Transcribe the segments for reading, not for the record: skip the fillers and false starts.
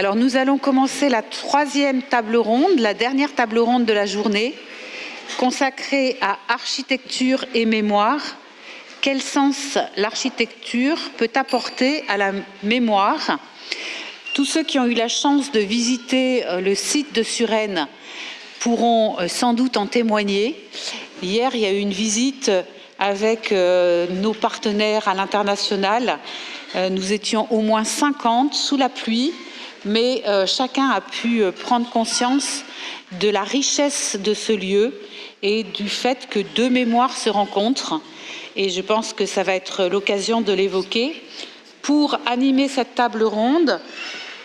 Alors nous allons commencer la troisième table ronde, la dernière table ronde de la journée, consacrée à architecture et mémoire. Quel sens l'architecture peut apporter à la mémoire? Tous ceux qui ont eu la chance de visiter le site de Suresnes pourront sans doute en témoigner. Hier, il y a eu une visite avec nos partenaires à l'international. Nous étions au moins 50 sous la pluie, mais chacun a pu prendre conscience de la richesse de ce lieu et du fait que deux mémoires se rencontrent. Et je pense que ça va être l'occasion de l'évoquer. Pour animer cette table ronde,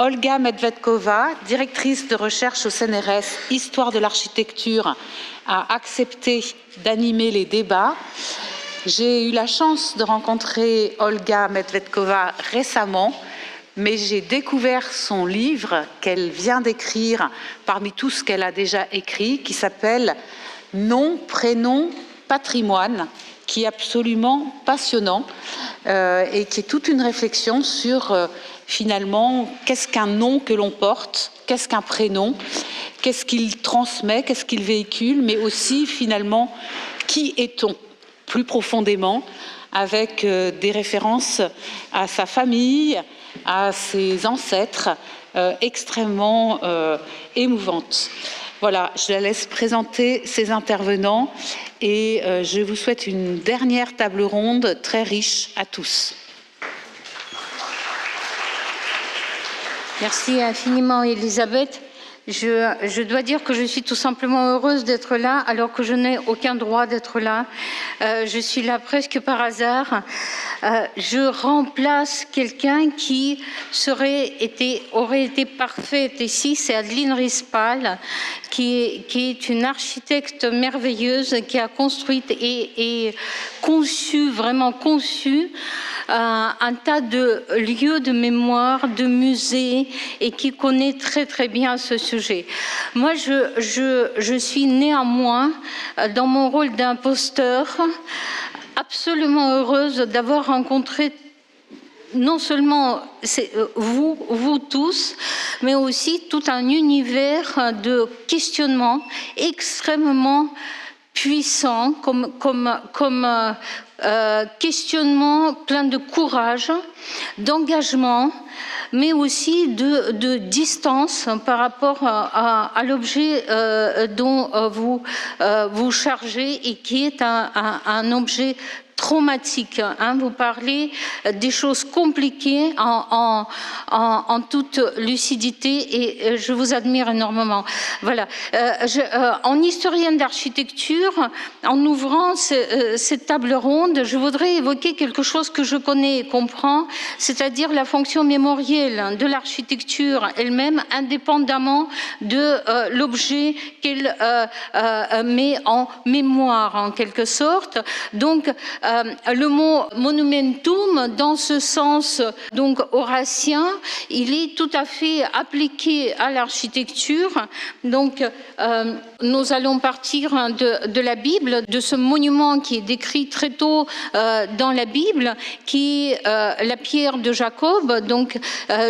Olga Medvedkova, directrice de recherche au CNRS Histoire de l'architecture, a accepté d'animer les débats. J'ai eu la chance de rencontrer Olga Medvedkova récemment, mais j'ai découvert son livre qu'elle vient d'écrire parmi tout ce qu'elle a déjà écrit, qui s'appelle « Nom, prénom, patrimoine », qui est absolument passionnant et qui est toute une réflexion sur finalement qu'est-ce qu'un nom que l'on porte, qu'est-ce qu'un prénom, qu'est-ce qu'il transmet, qu'est-ce qu'il véhicule, mais aussi finalement qui est-on plus profondément, avec des références à sa famille, à ses ancêtres, extrêmement émouvantes. Voilà, je la laisse présenter ses intervenants et je vous souhaite une dernière table ronde très riche à tous. Merci infiniment, Elisabeth. Je dois dire que je suis tout simplement heureuse d'être là, alors que je n'ai aucun droit d'être là. Je suis là presque par hasard. Je remplace quelqu'un qui aurait été parfaite ici, c'est Adeline Rispal, qui est une architecte merveilleuse, qui a construit et vraiment conçu un tas de lieux de mémoire, de musées, et qui connaît très très bien ce sujet. Moi, je suis néanmoins, dans mon rôle d'imposteur, absolument heureuse d'avoir rencontré non seulement vous tous, mais aussi tout un univers de questionnement extrêmement puissant, comme questionnement plein de courage, d'engagement, mais aussi de distance par rapport à l'objet dont vous chargez et qui est un objet traumatique. Vous parlez des choses compliquées en toute lucidité et je vous admire énormément. Voilà. En historienne d'architecture, en ouvrant cette table ronde, je voudrais évoquer quelque chose que je connais et comprends, c'est-à-dire la fonction mémorielle de l'architecture elle-même, indépendamment de l'objet qu'elle met en mémoire, en quelque sorte. Donc, le mot monumentum, dans ce sens donc horatien, il est tout à fait appliqué à l'architecture. Donc, nous allons partir de la Bible, de ce monument qui est décrit très tôt dans la Bible, qui est la pierre de Jacob. Donc,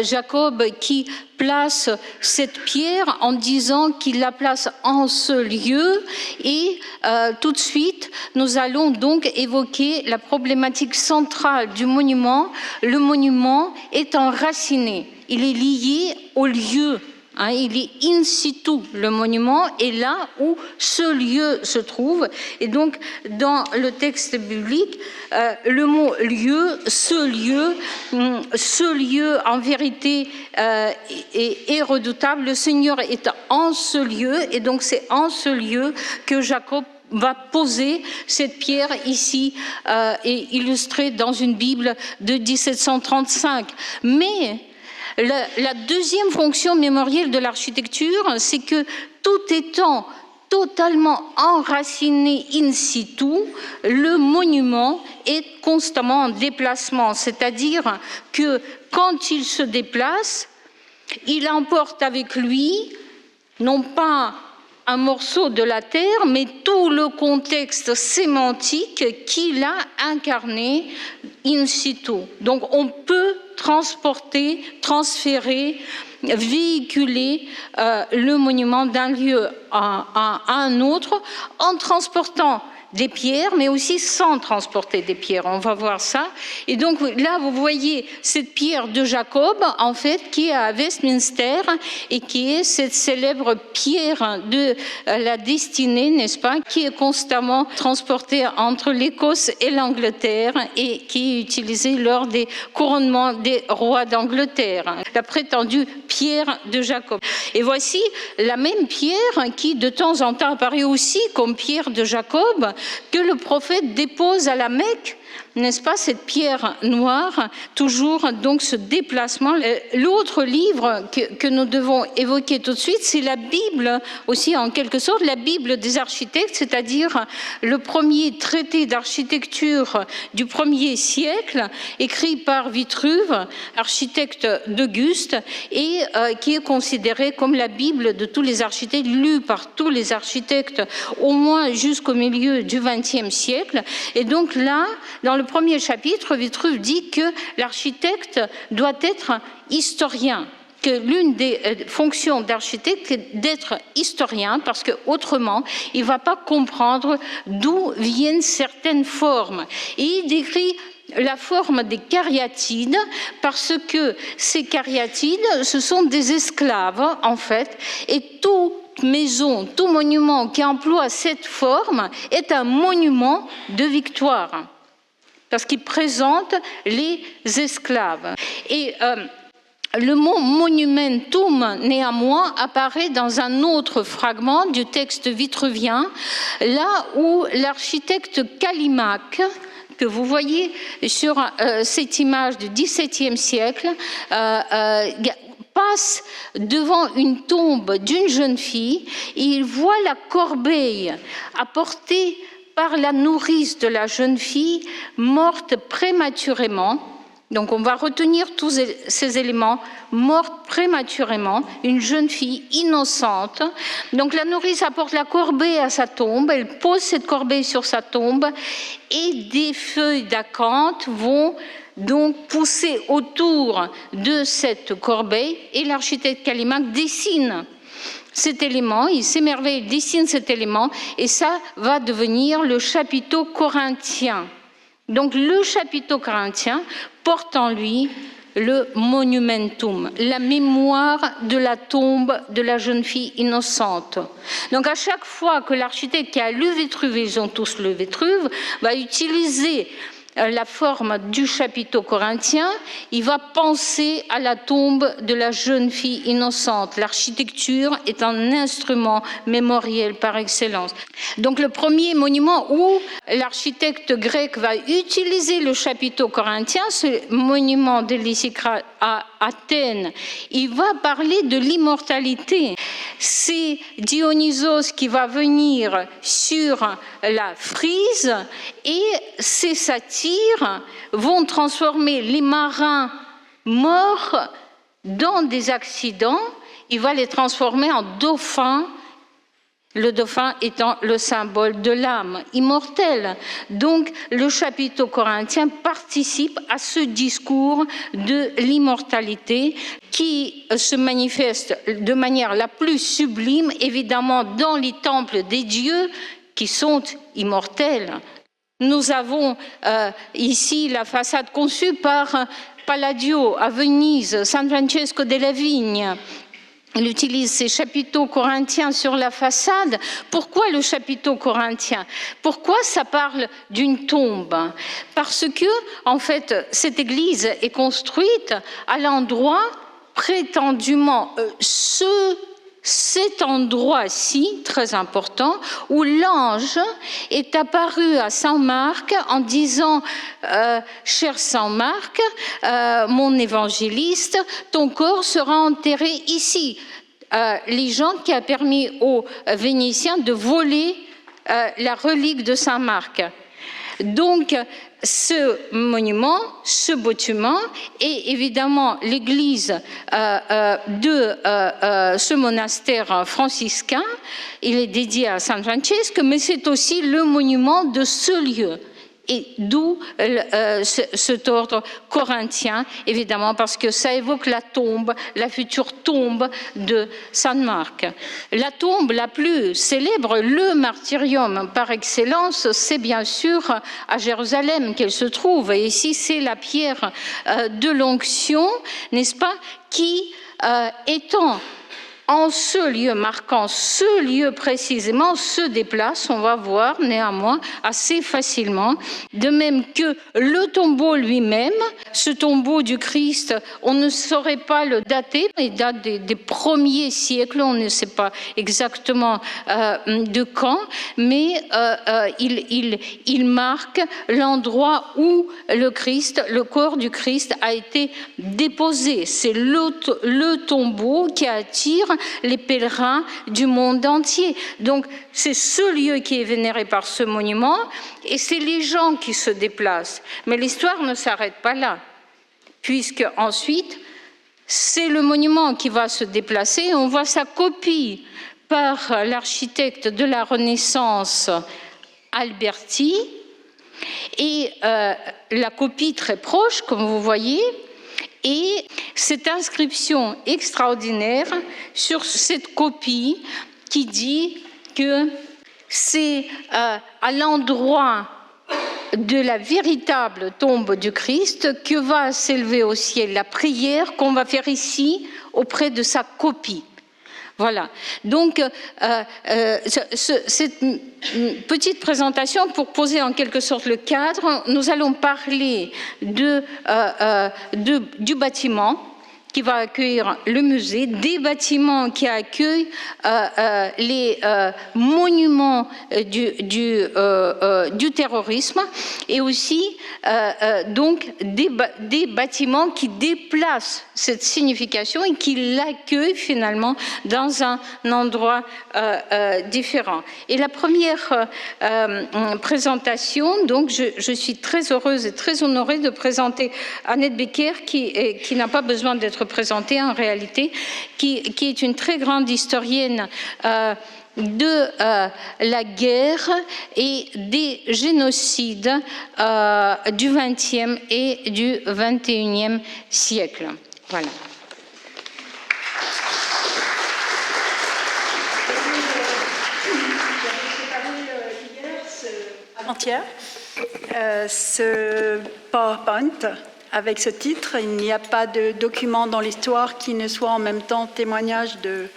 Jacob qui place cette pierre en disant qu'il la place en ce lieu et tout de suite nous allons donc évoquer la problématique centrale du monument. Le monument est enraciné, il est lié au lieu. Il est in situ, le monument est là où ce lieu se trouve. Et donc, dans le texte biblique, le mot lieu, ce lieu en vérité est redoutable. Le Seigneur est en ce lieu, et donc c'est en ce lieu que Jacob va poser cette pierre ici, et illustrée dans une Bible de 1735. Mais la deuxième fonction mémorielle de l'architecture, c'est que tout étant totalement enraciné in situ, le monument est constamment en déplacement. C'est-à-dire que quand il se déplace, il emporte avec lui non pas un morceau de la terre, mais tout le contexte sémantique qu'il a incarné in situ. Donc on peut transporter, transférer, véhiculer le monument d'un lieu à un autre en transportant des pierres, mais aussi sans transporter des pierres. On va voir ça. Et donc là, vous voyez cette pierre de Jacob, en fait, qui est à Westminster et qui est cette célèbre pierre de la destinée, n'est-ce pas, qui est constamment transportée entre l'Écosse et l'Angleterre et qui est utilisée lors des couronnements des rois d'Angleterre. La prétendue pierre de Jacob. Et voici la même pierre qui, de temps en temps, apparaît aussi comme pierre de Jacob, que le prophète dépose à la Mecque, n'est-ce pas, cette pierre noire, toujours donc ce déplacement. L'autre livre que nous devons évoquer tout de suite, c'est la Bible, aussi en quelque sorte, la Bible des architectes, c'est-à-dire le premier traité d'architecture du 1er siècle, écrit par Vitruve, architecte d'Auguste, et qui est considéré comme la Bible de tous les architectes, lue par tous les architectes, au moins jusqu'au milieu du XXe siècle. Et donc là, dans le premier chapitre, Vitruve dit que l'architecte doit être historien, que l'une des fonctions d'architecte est d'être historien, parce qu'autrement, il ne va pas comprendre d'où viennent certaines formes. Et il décrit la forme des cariatides, parce que ces cariatides, ce sont des esclaves, en fait, et toute maison, tout monument qui emploie cette forme est un monument de victoire, parce qu'il présente les esclaves. Et le mot monumentum, néanmoins, apparaît dans un autre fragment du texte vitruvien, là où l'architecte Callimaque, que vous voyez sur cette image du XVIIe siècle, passe devant une tombe d'une jeune fille et il voit la corbeille apportée par la nourrice de la jeune fille morte prématurément. Donc on va retenir tous ces éléments, morte prématurément, une jeune fille innocente. Donc la nourrice apporte la corbeille à sa tombe, elle pose cette corbeille sur sa tombe et des feuilles d'acanthe vont donc pousser autour de cette corbeille et l'architecte Callimaque dessine cet élément, il s'émerveille, il dessine cet élément et ça va devenir le chapiteau corinthien. Donc le chapiteau corinthien porte en lui le monumentum, la mémoire de la tombe de la jeune fille innocente. Donc à chaque fois que l'architecte qui a lu Vitruve, ils ont tous lu Vitruve, va utiliser la forme du chapiteau corinthien, il va penser à la tombe de la jeune fille innocente. L'architecture est un instrument mémoriel par excellence. Donc le premier monument où l'architecte grec va utiliser le chapiteau corinthien, ce monument de l'Isikra à Athènes, il va parler de l'immortalité. C'est Dionysos qui va venir sur la frise et ces satyres vont transformer les marins morts dans des accidents, il va les transformer en dauphins, le dauphin étant le symbole de l'âme immortelle. Donc le chapiteau corinthien participe à ce discours de l'immortalité qui se manifeste de manière la plus sublime, évidemment, dans les temples des dieux qui sont immortels. Nous avons ici la façade conçue par Palladio à Venise, San Francesco della Vigna. Il utilise ces chapiteaux corinthiens sur la façade. Pourquoi le chapiteau corinthien? Pourquoi ça parle d'une tombe? Parce que, en fait, cette église est construite à l'endroit prétendument cet endroit-ci, très important, où l'ange est apparu à Saint Marc en disant « Cher Saint Marc, mon évangéliste, ton corps sera enterré ici. » Légende qui a permis aux Vénitiens de voler la relique de Saint Marc. Donc, ce monument, ce bâtiment et évidemment l'église de ce monastère franciscain, il est dédié à San Francesco, mais c'est aussi le monument de ce lieu. Et d'où cet ordre corinthien, évidemment, parce que ça évoque la tombe, la future tombe de San Marc. La tombe la plus célèbre, le martyrium par excellence, c'est bien sûr à Jérusalem qu'elle se trouve. Et ici, c'est la pierre de l'onction, n'est-ce pas, qui étant en ce lieu, marquant ce lieu précisément, se déplace, on va voir néanmoins, assez facilement. De même que le tombeau lui-même, ce tombeau du Christ, on ne saurait pas le dater, il date des premiers siècles, on ne sait pas exactement de quand, mais il marque l'endroit où le Christ, le corps du Christ a été déposé. C'est le tombeau qui attire les pèlerins du monde entier. Donc, c'est ce lieu qui est vénéré par ce monument et c'est les gens qui se déplacent. Mais l'histoire ne s'arrête pas là, puisque ensuite, c'est le monument qui va se déplacer. On voit sa copie par l'architecte de la Renaissance, Alberti, et la copie très proche, comme vous voyez, et cette inscription extraordinaire sur cette copie qui dit que c'est à l'endroit de la véritable tombe du Christ que va s'élever au ciel la prière qu'on va faire ici auprès de sa copie. Voilà, donc cette petite présentation pour poser en quelque sorte le cadre, nous allons parler du bâtiment qui va accueillir le musée, des bâtiments qui accueillent les monuments du terrorisme et aussi donc des bâtiments qui déplacent cette signification et qui l'accueillent finalement dans un endroit différent. Et la première présentation, donc je suis très heureuse et très honorée de présenter Annette Becker qui n'a pas besoin d'être présentée en réalité, qui est une très grande historienne de la guerre et des génocides du XXe et du XXIe siècle. Voilà. Avant-hier, ce PowerPoint avec ce titre, il n'y a pas de document dans l'histoire qui ne soit en même temps témoignage de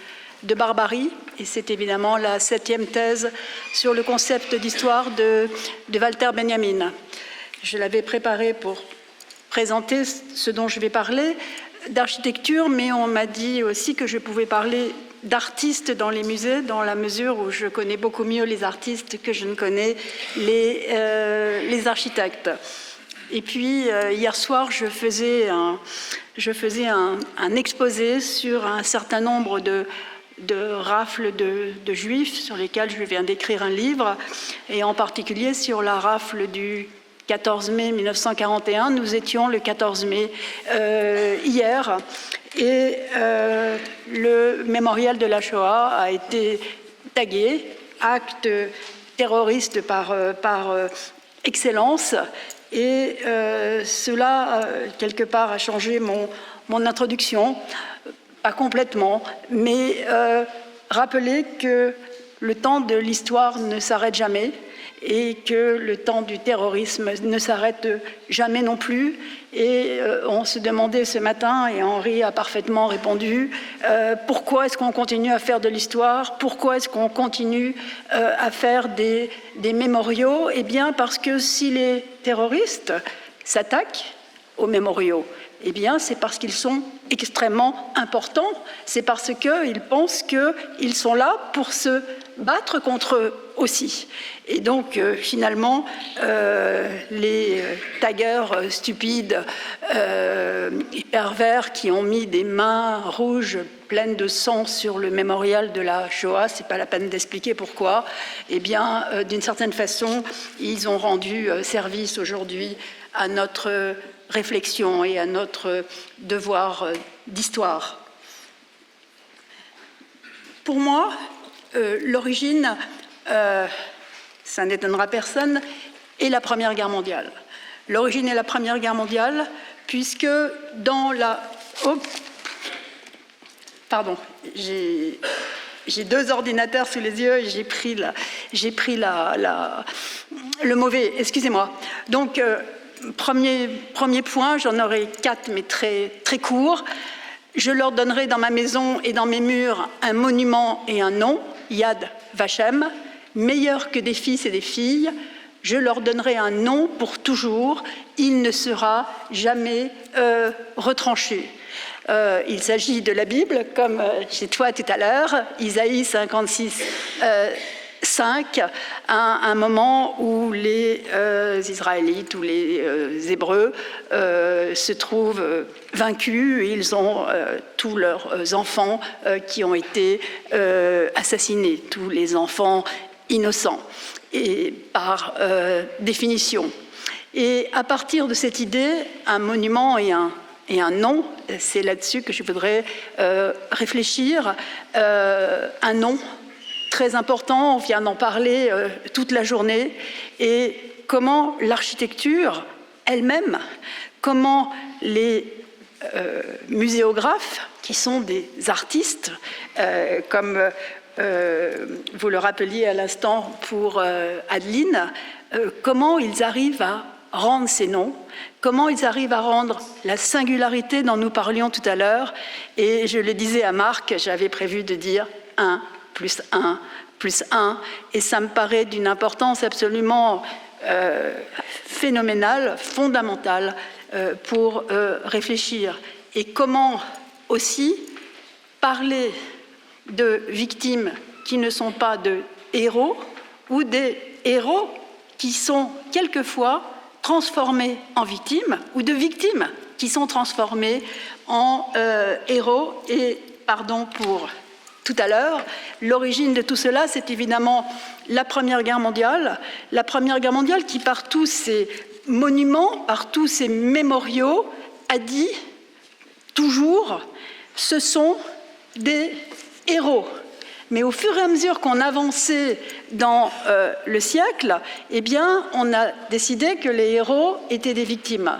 barbarie. Et c'est évidemment la 7e thèse sur le concept d'histoire de Walter Benjamin. Je l'avais préparé pour présenter ce dont je vais parler, d'architecture, mais on m'a dit aussi que je pouvais parler d'artistes dans les musées, dans la mesure où je connais beaucoup mieux les artistes que je ne connais les architectes. Et puis, hier soir, je faisais un exposé sur un certain nombre de rafles de juifs sur lesquels je viens d'écrire un livre, et en particulier sur la rafle du 14 mai 1941. Nous étions le 14 mai hier, et le mémorial de la Shoah a été tagué, acte terroriste par excellence. Et cela, quelque part, a changé mon introduction, pas complètement, mais rappeler que le temps de l'histoire ne s'arrête jamais et que le temps du terrorisme ne s'arrête jamais non plus. Et on se demandait ce matin, et Henri a parfaitement répondu, pourquoi est-ce qu'on continue à faire de l'histoire? Pourquoi est-ce qu'on continue à faire des mémoriaux? Eh bien, parce que si les terroristes s'attaquent aux mémoriaux, eh bien, c'est parce qu'ils sont extrêmement importants. C'est parce qu'ils pensent qu'ils sont là pour se battre contre eux aussi. Et donc, finalement, les taggers stupides et pervers qui ont mis des mains rouges pleines de sang sur le mémorial de la Shoah, c'est pas la peine d'expliquer pourquoi, eh bien, d'une certaine façon, ils ont rendu service aujourd'hui à notre réflexion et à notre devoir d'histoire. Pour moi, l'origine, ça n'étonnera personne, est la Première Guerre mondiale. L'origine est la Première Guerre mondiale, puisque dans la... Oh, pardon, j'ai deux ordinateurs sous les yeux et j'ai pris le mauvais, excusez-moi. Donc, premier point, j'en aurai 4, mais très, très courts. Je leur donnerai dans ma maison et dans mes murs un monument et un nom, Yad Vashem, meilleur que des fils et des filles. Je leur donnerai un nom pour toujours, il ne sera jamais retranché. Il s'agit de la Bible, comme chez toi tout à l'heure, Isaïe 56, 5, un moment où les Israélites ou les Hébreux se trouvent vaincus et ils ont tous leurs enfants qui ont été assassinés, tous les enfants innocents, et par définition. Et à partir de cette idée, un monument et un nom, c'est là-dessus que je voudrais réfléchir, un nom très important, on vient d'en parler toute la journée, et comment l'architecture elle-même, comment les muséographes, qui sont des artistes, comme vous le rappeliez à l'instant pour Adeline, comment ils arrivent à rendre ces noms, comment ils arrivent à rendre la singularité dont nous parlions tout à l'heure, et je le disais à Marc, j'avais prévu de dire 1 plus 1 plus 1, et ça me paraît d'une importance absolument phénoménale, fondamentale pour réfléchir. Et comment aussi parler de victimes qui ne sont pas de héros, ou des héros qui sont quelquefois transformés en victimes, ou de victimes qui sont transformées en héros. Et pardon pour tout à l'heure, l'origine de tout cela, c'est évidemment la Première Guerre mondiale. La Première Guerre mondiale qui, par tous ses monuments, par tous ses mémoriaux, a dit toujours, ce sont des héros. Mais au fur et à mesure qu'on avançait dans le siècle, eh bien, on a décidé que les héros étaient des victimes.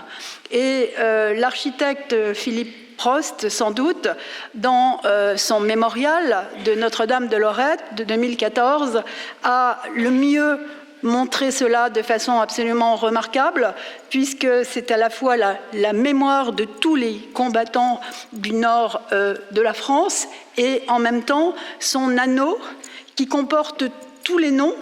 Et l'architecte Philippe Prost, sans doute, dans son mémorial de Notre-Dame de Lorette de 2014, a le mieux montré cela de façon absolument remarquable, puisque c'est à la fois la mémoire de tous les combattants du nord de la France et en même temps son anneau qui comporte tous les noms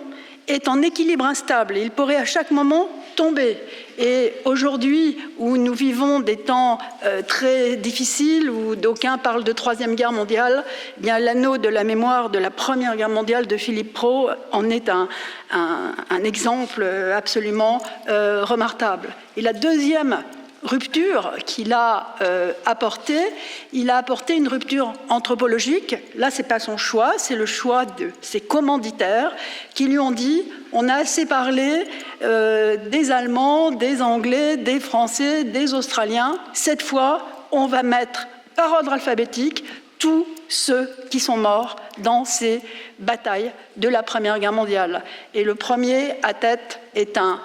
est en équilibre instable. Il pourrait à chaque moment tomber. Et aujourd'hui, où nous vivons des temps très difficiles, où d'aucuns parlent de Troisième Guerre mondiale, eh bien l'anneau de la mémoire de la Première Guerre mondiale de Philippe Pro en est un exemple absolument remarquable. Et la deuxième rupture qu'il a apportée, il a apporté une rupture anthropologique. Là, ce n'est pas son choix, c'est le choix de ses commanditaires qui lui ont dit « on a assez parlé des Allemands, des Anglais, des Français, des Australiens. Cette fois, on va mettre par ordre alphabétique tous ceux qui sont morts dans ces batailles de la Première Guerre mondiale. » Et le premier à tête est un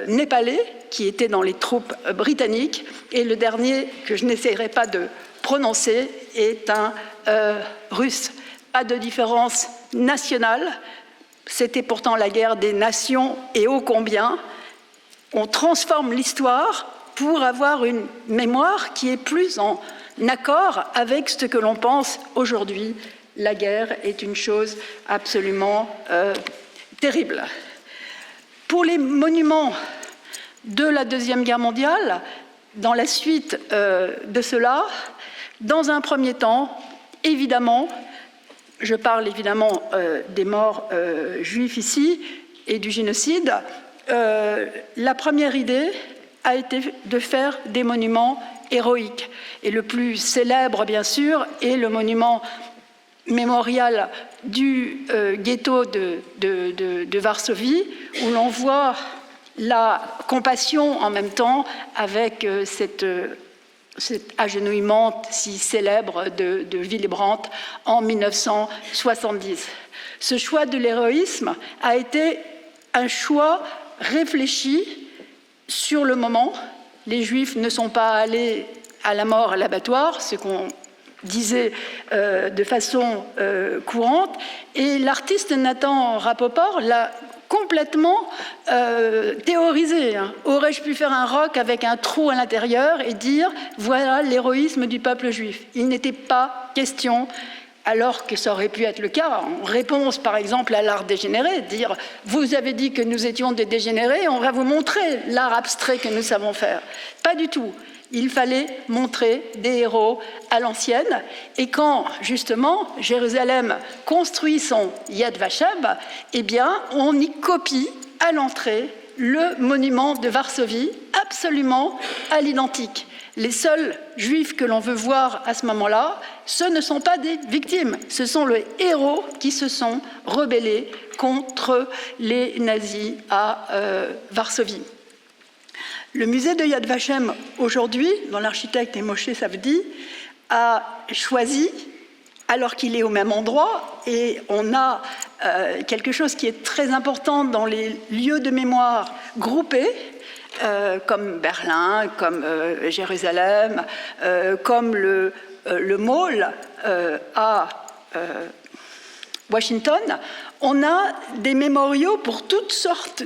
Népalais qui était dans les troupes britanniques, et le dernier, que je n'essaierai pas de prononcer, est un Russe. Pas de différence nationale, c'était pourtant la guerre des nations, et ô combien. On transforme l'histoire pour avoir une mémoire qui est plus en accord avec ce que l'on pense aujourd'hui. La guerre est une chose absolument terrible. Pour les monuments de la Deuxième Guerre mondiale, dans la suite de cela, dans un premier temps, évidemment, je parle évidemment des morts juifs ici et du génocide. La première idée a été de faire des monuments héroïques. Et le plus célèbre, bien sûr, est le monument mémorial du ghetto de Varsovie, où l'on voit la compassion en même temps avec cet agenouillement si célèbre de Willy Brandt en 1970. Ce choix de l'héroïsme a été un choix réfléchi sur le moment. Les Juifs ne sont pas allés à la mort à l'abattoir, ce qu'on disait de façon courante, et l'artiste Nathan Rapoport l'a complètement théorisé. Aurais-je pu faire un roc avec un trou à l'intérieur et dire « voilà l'héroïsme du peuple juif ». Il n'était pas question, alors que ça aurait pu être le cas, en réponse par exemple à l'art dégénéré, dire « vous avez dit que nous étions des dégénérés, on va vous montrer l'art abstrait que nous savons faire ». Pas du tout. Il fallait montrer des héros à l'ancienne. Et quand, justement, Jérusalem construit son Yad Vashem, eh bien, on y copie à l'entrée le monument de Varsovie, absolument à l'identique. Les seuls juifs que l'on veut voir à ce moment-là, ce ne sont pas des victimes, ce sont les héros qui se sont rebellés contre les nazis à Varsovie. Le musée de Yad Vashem, aujourd'hui, dont l'architecte est Moshe Safdie, a choisi, alors qu'il est au même endroit, et on a quelque chose qui est très important dans les lieux de mémoire groupés, comme Berlin, comme Jérusalem, comme le Mall à Washington, on a des mémoriaux pour toutes sortes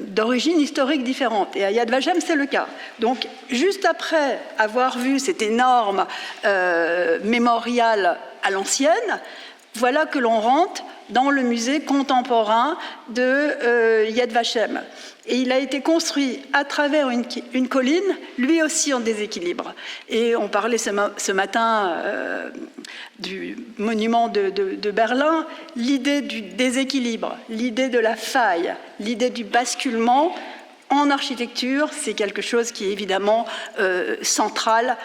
d'origines historiques différentes. Et à Yad Vashem, c'est le cas. Donc, juste après avoir vu cet énorme mémorial à l'ancienne, voilà que l'on rentre dans le musée contemporain de Yad Vashem. Et il a été construit à travers une colline, lui aussi en déséquilibre. Et on parlait ce matin du monument de Berlin, l'idée du déséquilibre, l'idée de la faille, l'idée du basculement en architecture, c'est quelque chose qui est évidemment central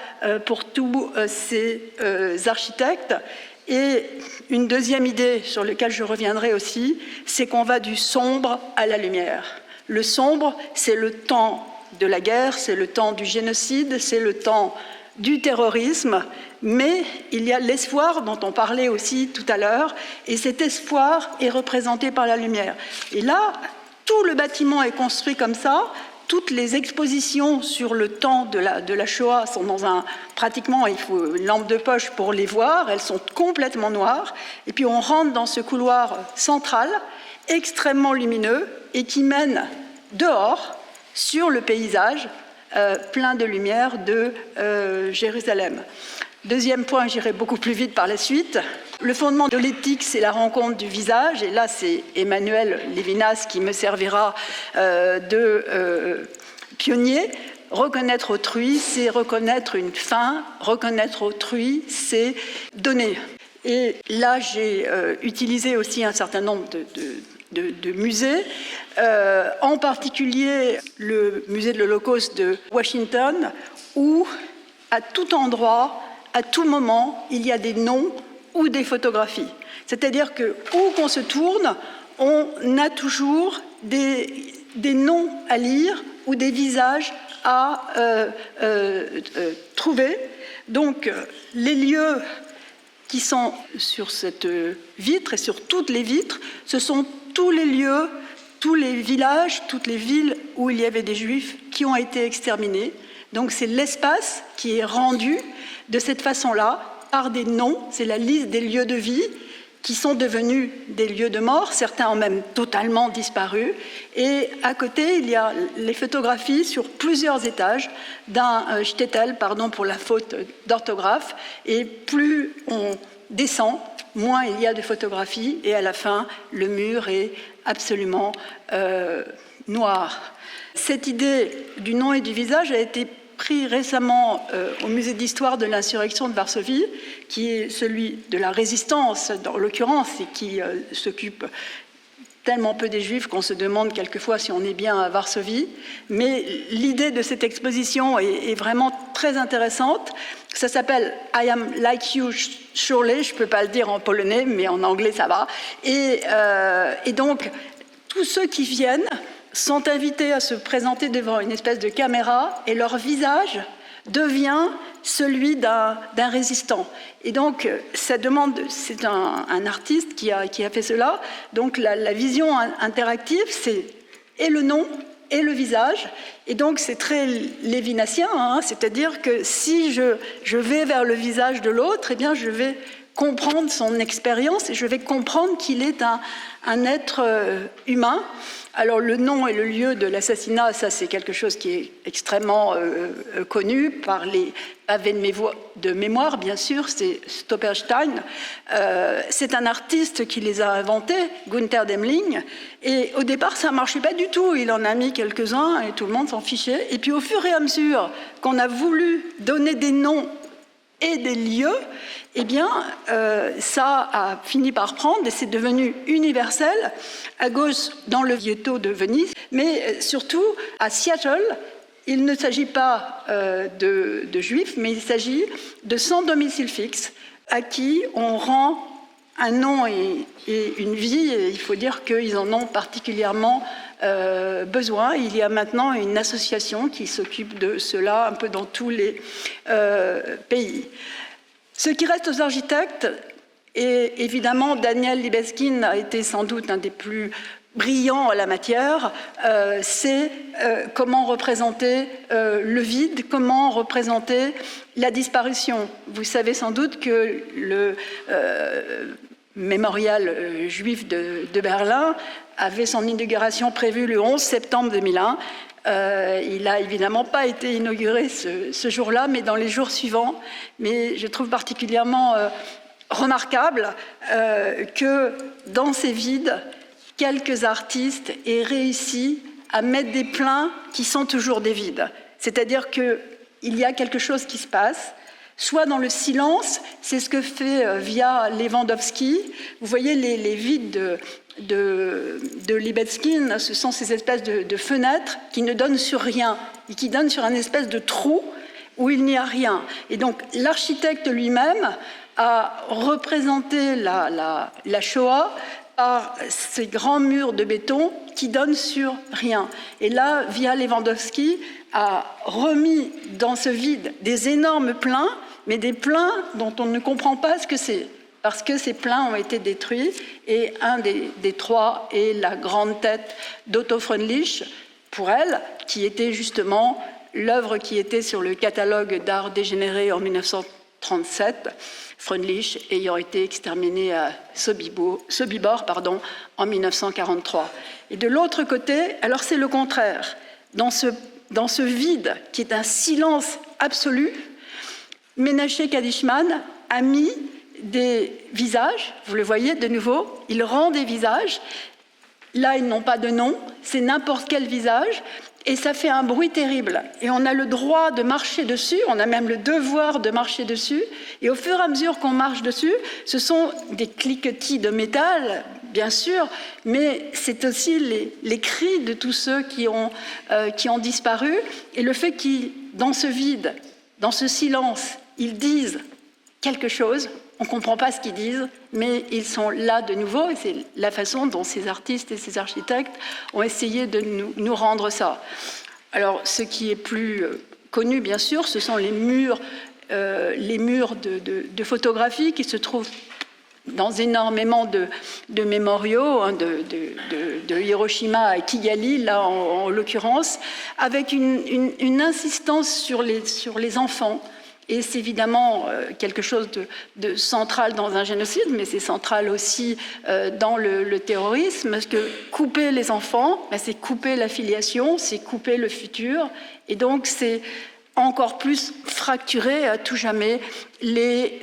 pour tous ces architectes. Et une deuxième idée sur laquelle je reviendrai aussi, c'est qu'on va du sombre à la lumière. Le sombre, c'est le temps de la guerre, c'est le temps du génocide, c'est le temps du terrorisme, mais il y a l'espoir dont on parlait aussi tout à l'heure, et cet espoir est représenté par la lumière. Et là, tout le bâtiment est construit comme ça. Toutes les expositions sur le temps de la Shoah sont dans pratiquement, il faut une lampe de poche pour les voir, elles sont complètement noires. Et puis on rentre dans ce couloir central, extrêmement lumineux, et qui mène dehors, sur le paysage, plein de lumière de Jérusalem. Deuxième point, j'irai beaucoup plus vite par la suite. Le fondement de l'éthique, c'est la rencontre du visage. Et là, c'est Emmanuel Lévinas qui me servira de pionnier. Reconnaître autrui, c'est reconnaître une fin. Reconnaître autrui, c'est donner. Et là, j'ai utilisé aussi un certain nombre de musées, en particulier le musée de l'Holocauste de Washington, où à tout endroit, à tout moment, il y a des noms ou des photographies. C'est-à-dire que où qu'on se tourne, on a toujours des noms à lire ou des visages à trouver. Donc, les lieux qui sont sur cette vitre et sur toutes les vitres, ce sont tous les lieux, tous les villages, toutes les villes où il y avait des Juifs qui ont été exterminés. Donc c'est l'espace qui est rendu de cette façon-là par des noms, c'est la liste des lieux de vie qui sont devenus des lieux de mort, certains ont même totalement disparu. Et à côté, il y a les photographies sur plusieurs étages d'un shtetl, pardon pour la faute d'orthographe, et plus on descend, moins il y a de photographies, et à la fin, le mur est absolument noir. Cette idée du nom et du visage a été pris récemment au musée d'histoire de l'insurrection de Varsovie, qui est celui de la résistance, en l'occurrence, et qui s'occupe tellement peu des Juifs qu'on se demande quelquefois si on est bien à Varsovie. Mais l'idée de cette exposition est vraiment très intéressante. Ça s'appelle « I am like you surely », je ne peux pas le dire en polonais, mais en anglais ça va. Et donc, tous ceux qui viennent sont invités à se présenter devant une espèce de caméra et leur visage devient celui d'un résistant. Et donc, ça demande, c'est un artiste qui a fait cela, donc la vision interactive, c'est et le nom et le visage, et donc c'est très lévinassien, hein, c'est-à-dire que si je vais vers le visage de l'autre, eh bien je vais comprendre son expérience et je vais comprendre qu'il est un être humain. Alors le nom et le lieu de l'assassinat, ça c'est quelque chose qui est extrêmement connu par les pavés de mémoire, bien sûr, c'est Stolperstein. C'est un artiste qui les a inventés, Gunther Demling, et au départ ça ne marchait pas du tout, il en a mis quelques-uns et tout le monde s'en fichait. Et puis au fur et à mesure qu'on a voulu donner des noms et des lieux, eh bien, ça a fini par prendre et c'est devenu universel, à gauche dans le ghetto de Venise, mais surtout à Seattle. Il ne s'agit pas de juifs, mais il s'agit de sans domicile fixe, à qui on rend un nom et une vie, et il faut dire qu'ils en ont particulièrement besoin. Il y a maintenant une association qui s'occupe de cela un peu dans tous les pays. Ce qui reste aux architectes, et évidemment Daniel Libeskind a été sans doute un des plus brillants en la matière, c'est comment représenter le vide, comment représenter la disparition. Vous savez sans doute que le mémorial juif de Berlin avait son inauguration prévue le 11 septembre 2001. Il n'a évidemment pas été inauguré ce jour-là, mais dans les jours suivants. Mais je trouve particulièrement remarquable que dans ces vides, quelques artistes aient réussi à mettre des pleins qui sont toujours des vides. C'est-à-dire qu'il y a quelque chose qui se passe, soit dans le silence, c'est ce que fait via Lewandowski. Vous voyez les vides de Libeskind, ce sont ces espèces de fenêtres qui ne donnent sur rien et qui donnent sur un espèce de trou où il n'y a rien. Et donc l'architecte lui-même a représenté la Shoah par ces grands murs de béton qui donnent sur rien. Et là, via Lewandowski, a remis dans ce vide des énormes pleins, mais des pleins dont on ne comprend pas ce que c'est, parce que ces pleins ont été détruits, et un des trois est la grande tête d'Otto Freundlich, pour elle, qui était justement l'œuvre qui était sur le catalogue d'art dégénéré en 1937, Freundlich ayant été exterminé à Sobibor en 1943. Et de l'autre côté, alors c'est le contraire. Dans ce vide qui est un silence absolu, Menachem Kadishman a mis des visages, vous le voyez de nouveau, il rend des visages. Là, ils n'ont pas de nom, c'est n'importe quel visage, et ça fait un bruit terrible. Et on a le droit de marcher dessus, on a même le devoir de marcher dessus, et au fur et à mesure qu'on marche dessus, ce sont des cliquetis de métal, bien sûr, mais c'est aussi les cris de tous ceux qui ont disparu, et le fait qu'ils, dans ce vide, dans ce silence, ils disent quelque chose. On ne comprend pas ce qu'ils disent, mais ils sont là de nouveau, et c'est la façon dont ces artistes et ces architectes ont essayé de nous rendre ça. Alors, ce qui est plus connu, bien sûr, ce sont les murs de photographie qui se trouvent dans énormément de mémoriaux, hein, de Hiroshima à Kigali, là en l'occurrence, avec une insistance sur les enfants. Et c'est évidemment quelque chose de central dans un génocide, mais c'est central aussi dans le terrorisme, parce que couper les enfants, ben, c'est couper la filiation, c'est couper le futur, et donc c'est encore plus fracturer à tout jamais les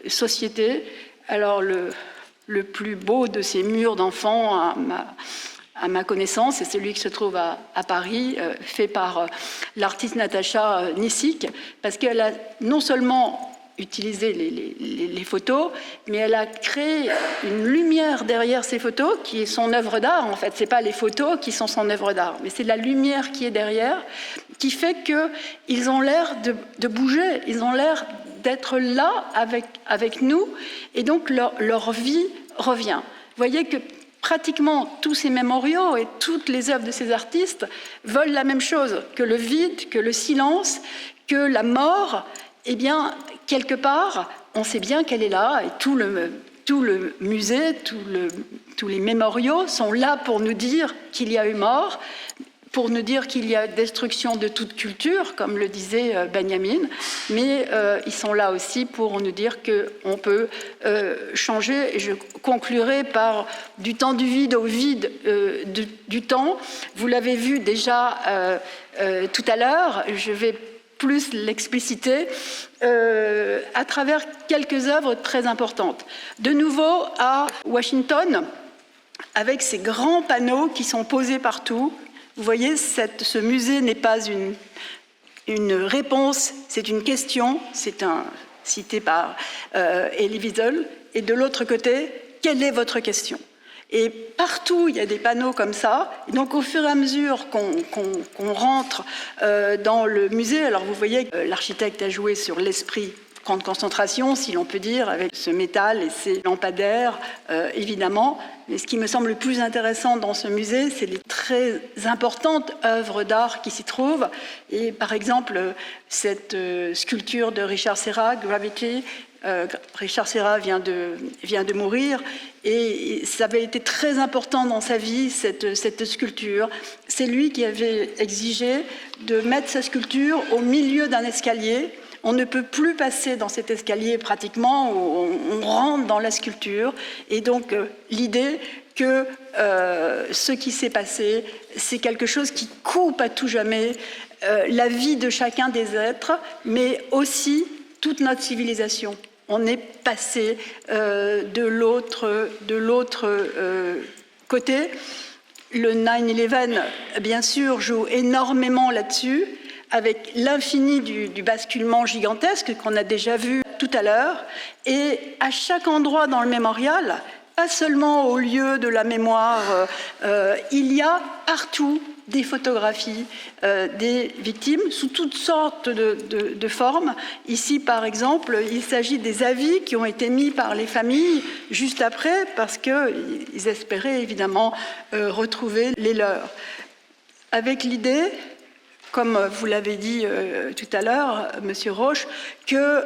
sociétés. Alors le plus beau de ces murs d'enfants à ma connaissance, c'est celui qui se trouve à Paris, fait par l'artiste Natacha Nissik, parce qu'elle a non seulement utilisé les photos, mais elle a créé une lumière derrière ces photos qui est son œuvre d'art. En fait, ce n'est pas les photos qui sont son œuvre d'art, mais c'est la lumière qui est derrière, qui fait qu'ils ont l'air de bouger, ils ont l'air d'être là avec nous, et donc leur vie revient. Vous voyez que pratiquement tous ces mémoriaux et toutes les œuvres de ces artistes veulent la même chose, que le vide, que le silence, que la mort. Eh bien, quelque part, on sait bien qu'elle est là, et tout le musée, tous les mémoriaux sont là pour nous dire qu'il y a eu mort, pour nous dire qu'il y a destruction de toute culture, comme le disait Benjamin, mais ils sont là aussi pour nous dire qu'on peut changer. Et je conclurai par du temps du vide au vide du temps. Vous l'avez vu déjà tout à l'heure, je vais plus l'expliciter à travers quelques œuvres très importantes. De nouveau à Washington, avec ces grands panneaux qui sont posés partout. Vous voyez, ce musée n'est pas une réponse, c'est une question, c'est cité par Elie Wiesel. Et de l'autre côté, quelle est votre question ? Et partout, il y a des panneaux comme ça. Et donc, au fur et à mesure qu'on rentre dans le musée, alors vous voyez que l'architecte a joué sur l'esprit camp de concentration, si l'on peut dire, avec ce métal et ces lampadaires, évidemment. Mais ce qui me semble le plus intéressant dans ce musée, c'est les très importantes œuvres d'art qui s'y trouvent. Et par exemple, cette sculpture de Richard Serra, Gravity. Richard Serra vient de mourir et ça avait été très important dans sa vie, cette sculpture. C'est lui qui avait exigé de mettre sa sculpture au milieu d'un escalier. On ne peut plus passer dans cet escalier pratiquement, on rentre dans la sculpture. Et donc l'idée que ce qui s'est passé, c'est quelque chose qui coupe à tout jamais la vie de chacun des êtres, mais aussi toute notre civilisation. On est passé de l'autre côté. Le 9/11, bien sûr, joue énormément là-dessus, avec l'infini du basculement gigantesque qu'on a déjà vu tout à l'heure. Et à chaque endroit dans le mémorial, pas seulement au lieu de la mémoire, il y a partout des photographies des victimes sous toutes sortes de formes. Ici, par exemple, il s'agit des avis qui ont été mis par les familles juste après parce qu'ils espéraient évidemment retrouver les leurs. Avec l'idée, comme vous l'avez dit tout à l'heure, Monsieur Roche, que,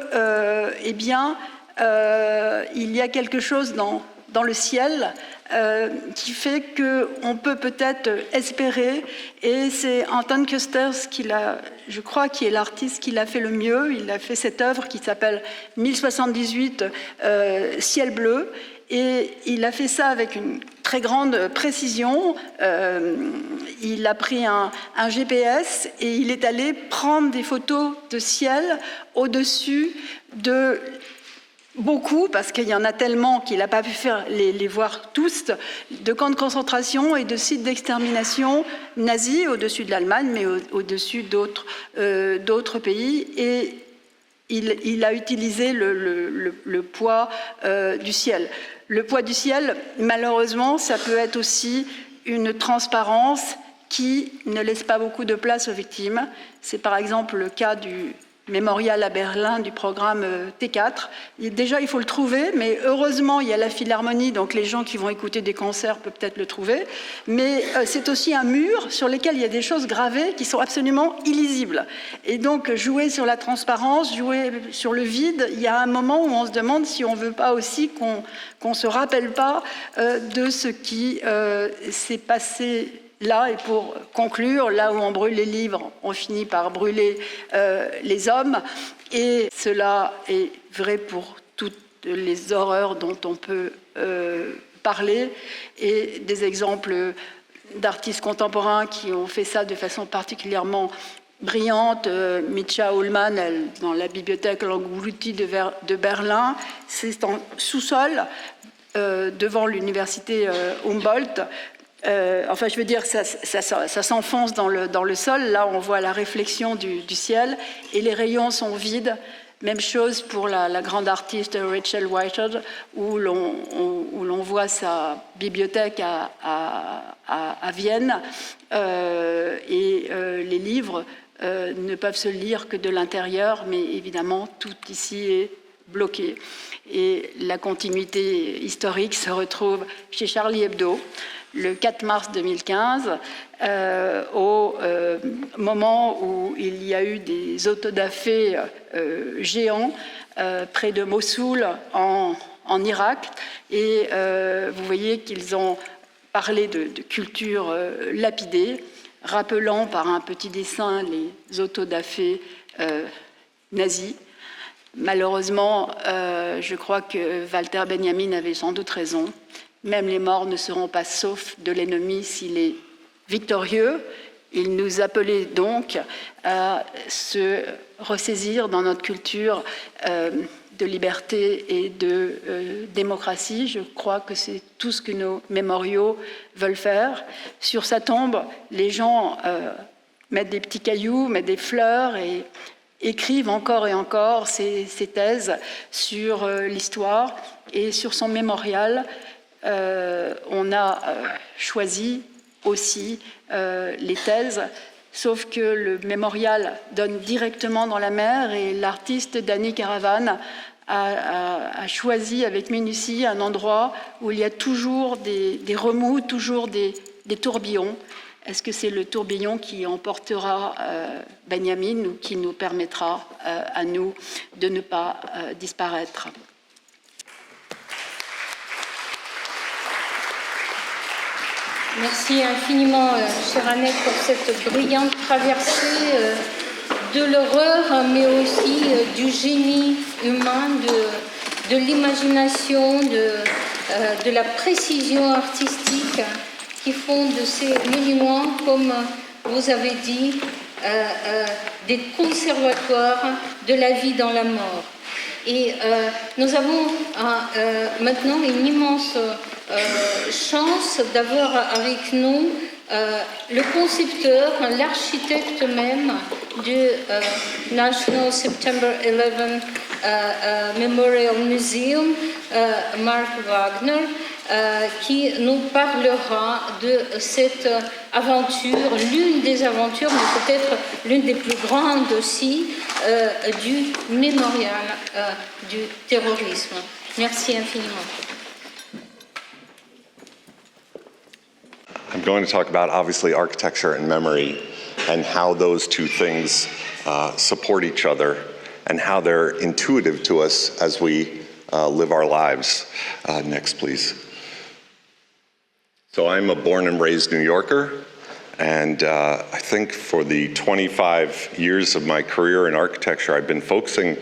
il y a quelque chose dans le ciel qui fait qu'on peut peut-être espérer, et c'est Anton Kösters je crois, qui est l'artiste qui l'a fait le mieux. Il a fait cette œuvre qui s'appelle 1078 Ciel bleu, et il a fait ça avec une très grande précision. Il a pris un GPS et il est allé prendre des photos de ciel au-dessus de beaucoup, parce qu'il y en a tellement qu'il n'a pas pu les voir tous, de camps de concentration et de sites d'extermination nazis au-dessus de l'Allemagne, mais au-dessus d'autres pays. Et il a utilisé le poids du ciel. Le poids du ciel, malheureusement, ça peut être aussi une transparence qui ne laisse pas beaucoup de place aux victimes. C'est par exemple le cas du mémorial à Berlin du programme T4. Et déjà, il faut le trouver, mais heureusement, il y a la Philharmonie, donc les gens qui vont écouter des concerts peuvent peut-être le trouver. Mais c'est aussi un mur sur lequel il y a des choses gravées qui sont absolument illisibles. Et donc, jouer sur la transparence, jouer sur le vide, il y a un moment où on se demande si on ne veut pas aussi qu'on ne se rappelle pas de ce qui s'est passé là. Et pour conclure, là où on brûle les livres, on finit par brûler les hommes. Et cela est vrai pour toutes les horreurs dont on peut parler. Et des exemples d'artistes contemporains qui ont fait ça de façon particulièrement brillante. Mitja Ullmann, dans la bibliothèque Langruti de Berlin, c'est en sous-sol, devant l'université Humboldt. enfin, je veux dire, ça s'enfonce dans le sol. Là, on voit la réflexion du ciel et les rayons sont vides. Même chose pour la grande artiste Rachel Whitehead, où l'on voit sa bibliothèque à Vienne et les livres ne peuvent se lire que de l'intérieur, mais évidemment, tout ici est bloqué. Et la continuité historique se retrouve chez Charlie Hebdo, le 4 mars 2015, au moment où il y a eu des autodafés géants près de Mossoul en Irak. Et vous voyez qu'ils ont parlé de culture lapidée, rappelant par un petit dessin les autodafés nazis. Malheureusement, je crois que Walter Benjamin avait sans doute raison. Même les morts ne seront pas saufs de l'ennemi s'il est victorieux. Il nous appelait donc à se ressaisir dans notre culture de liberté et de démocratie. Je crois que c'est tout ce que nos mémoriaux veulent faire. Sur sa tombe, les gens mettent des petits cailloux, mettent des fleurs et écrivent encore et encore ces thèses sur l'histoire. Et sur son mémorial, on a choisi aussi les thèses, sauf que le mémorial donne directement dans la mer et l'artiste Danny Caravan a choisi avec minutie un endroit où il y a toujours des remous, toujours des tourbillons. Est-ce que c'est le tourbillon qui emportera Benjamin ou qui nous permettra à nous de ne pas disparaître ? Merci infiniment, chère Annette, pour cette brillante traversée de l'horreur, mais aussi du génie humain, de l'imagination, de la précision artistique qui font de ces monuments, comme vous avez dit, des conservatoires de la vie dans la mort. Et nous avons maintenant une immense chance d'avoir avec nous le concepteur, l'architecte même du National September 11 Memorial Museum, Mark Wagner, qui nous parlera de cette aventure, l'une des aventures, mais peut-être l'une des plus grandes aussi, du mémorial du terrorisme. Merci infiniment. I'm going to talk about, obviously, architecture and memory and how those two things support each other and how they're intuitive to us as we live our lives. Next, please. So I'm a born and raised New Yorker, and I think for the 25 years of my career in architecture, I've been focusing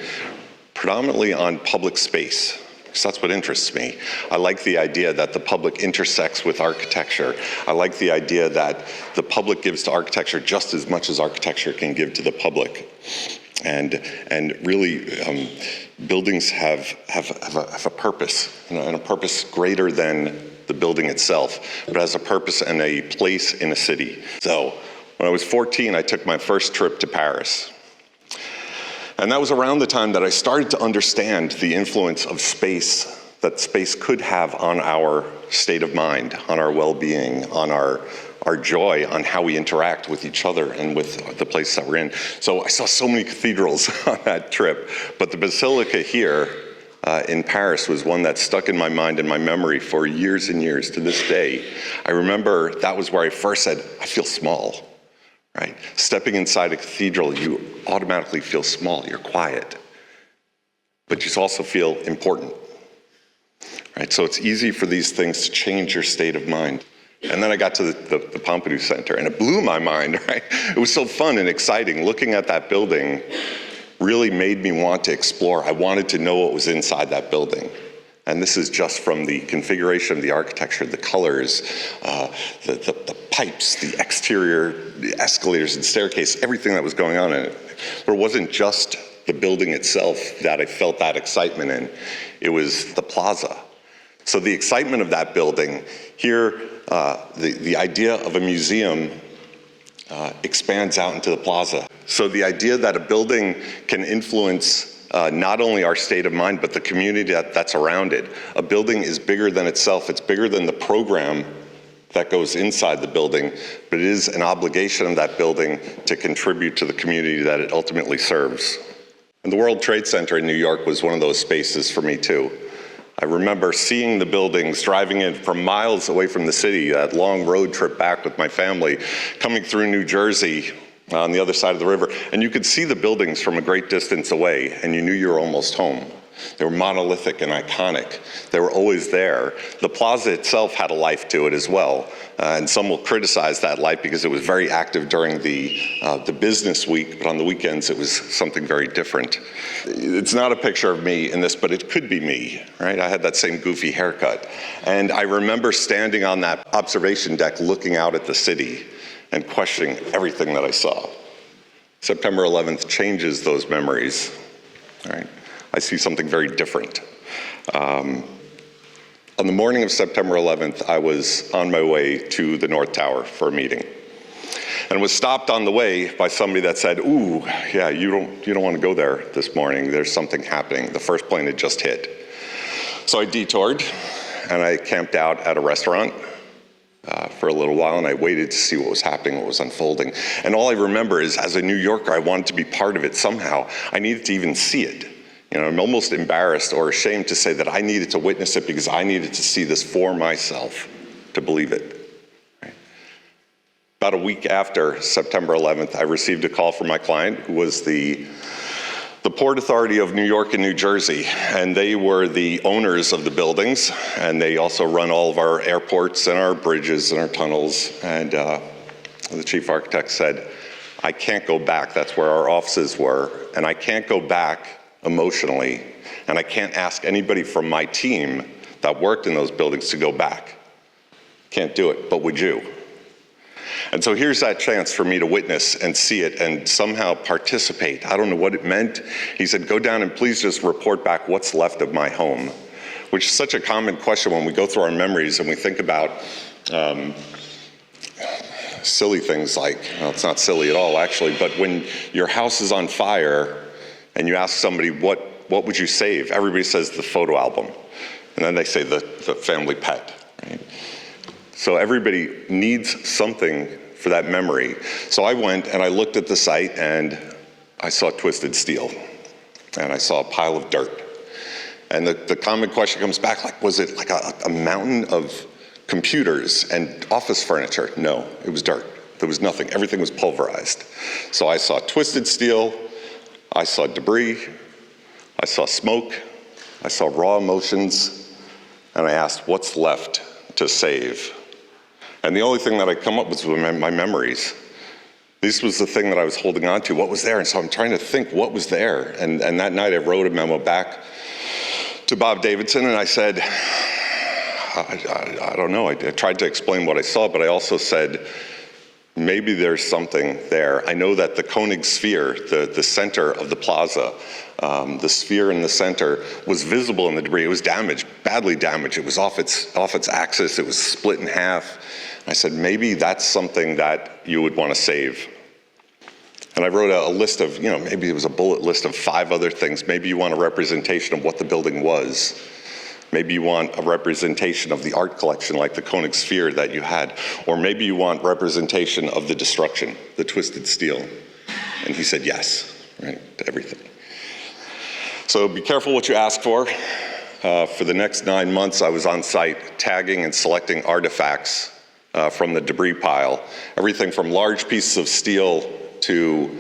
predominantly on public space. So that's what interests me. I like the idea that the public intersects with architecture. I like the idea that the public gives to architecture just as much as architecture can give to the public. And really, buildings have a purpose, and a purpose greater than the building itself, but has a purpose and a place in a city. So when I was 14, I took my first trip to Paris. And that was around the time that I started to understand the influence of space, that space could have on our state of mind, on our well-being, on our joy, on how we interact with each other and with the place that we're in. So I saw so many cathedrals on that trip, but the Basilica here in Paris was one that stuck in my mind and my memory for years and years to this day. I remember that was where I first said, I feel small. Right? Stepping inside a cathedral, you automatically feel small, you're quiet, but you also feel important. Right? So it's easy for these things to change your state of mind. And then I got to the Pompidou Center, and it blew my mind, right? It was so fun and exciting. Looking at that building really made me want to explore. I wanted to know what was inside that building. And this is just from the configuration of the architecture, the colors, the pipes, the exterior, the escalators and staircase, everything that was going on in it. But it wasn't just the building itself that I felt that excitement in. It was the plaza. So the excitement of that building, here the idea of a museum expands out into the plaza. So the idea that a building can influence not only our state of mind, but the community that's around it. A building is bigger than itself. It's bigger than the program that goes inside the building, but it is an obligation of that building to contribute to the community that it ultimately serves. And the World Trade Center in New York was one of those spaces for me too. I remember seeing the buildings, driving in from miles away from the city, that long road trip back with my family, coming through New Jersey on the other side of the river, and you could see the buildings from a great distance away, and you knew you were almost home. They were monolithic and iconic. They were always there. The plaza itself had a life to it as well, and some will criticize that life because it was very active during the business week, but on the weekends it was something very different. It's not a picture of me in this, but it could be me, right? I had that same goofy haircut. And I remember standing on that observation deck looking out at the city and questioning everything that I saw. September 11th changes those memories, right? I see something very different. On the morning of September 11th, I was on my way to the North Tower for a meeting, and was stopped on the way by somebody that said, "Ooh, yeah, you don't want to go there this morning. There's something happening. The first plane had just hit." So I detoured, and I camped out at a restaurant for a little while, and I waited to see what was happening, what was unfolding. And all I remember is, as a New Yorker, I wanted to be part of it somehow. I needed to even see it. You know, I'm almost embarrassed or ashamed to say that I needed to witness it because I needed to see this for myself to believe it. Right? About a week after September 11th, I received a call from my client, who was the Port Authority of New York and New Jersey, and they were the owners of the buildings, and they also run all of our airports and our bridges and our tunnels. And the chief architect said, "I can't go back. That's where our offices were, and I can't go back emotionally, and I can't ask anybody from my team that worked in those buildings to go back. Can't do it, but would you?" And so here's that chance for me to witness and see it and somehow participate. I don't know what it meant. He said, "Go down and please just report back what's left of my home," which is such a common question when we go through our memories and we think about silly things like, well, it's not silly at all actually, but when your house is on fire and you ask somebody, what would you save? Everybody says the photo album. And then they say the family pet, right? So everybody needs something for that memory. So I went and I looked at the site and I saw twisted steel. And I saw a pile of dirt. And the common question comes back, like, was it like a mountain of computers and office furniture? No, it was dirt. There was nothing. Everything was pulverized. So I saw twisted steel. I saw debris, I saw smoke, I saw raw emotions, and I asked, what's left to save? And the only thing that I come up with was my memories. This was the thing that I was holding on to, what was there? And so I'm trying to think what was there. And that night I wrote a memo back to Bob Davidson, and I said, I don't know. I tried to explain what I saw, but I also said, maybe there's something there. I know that the Koenig sphere, the center of the plaza, the sphere in the center was visible in the debris. It was damaged, badly damaged. It was off its axis. It was split in half. I said, maybe that's something that you would want to save. And I wrote a list of, maybe it was a bullet list of 5 other things. Maybe you want a representation of what the building was. Maybe you want a representation of the art collection like the Koenig sphere that you had. Or maybe you want representation of the destruction, the twisted steel. And he said yes, right, to everything. So be careful what you ask for. For the next 9 months, I was on site tagging and selecting artifacts from the debris pile. Everything from large pieces of steel to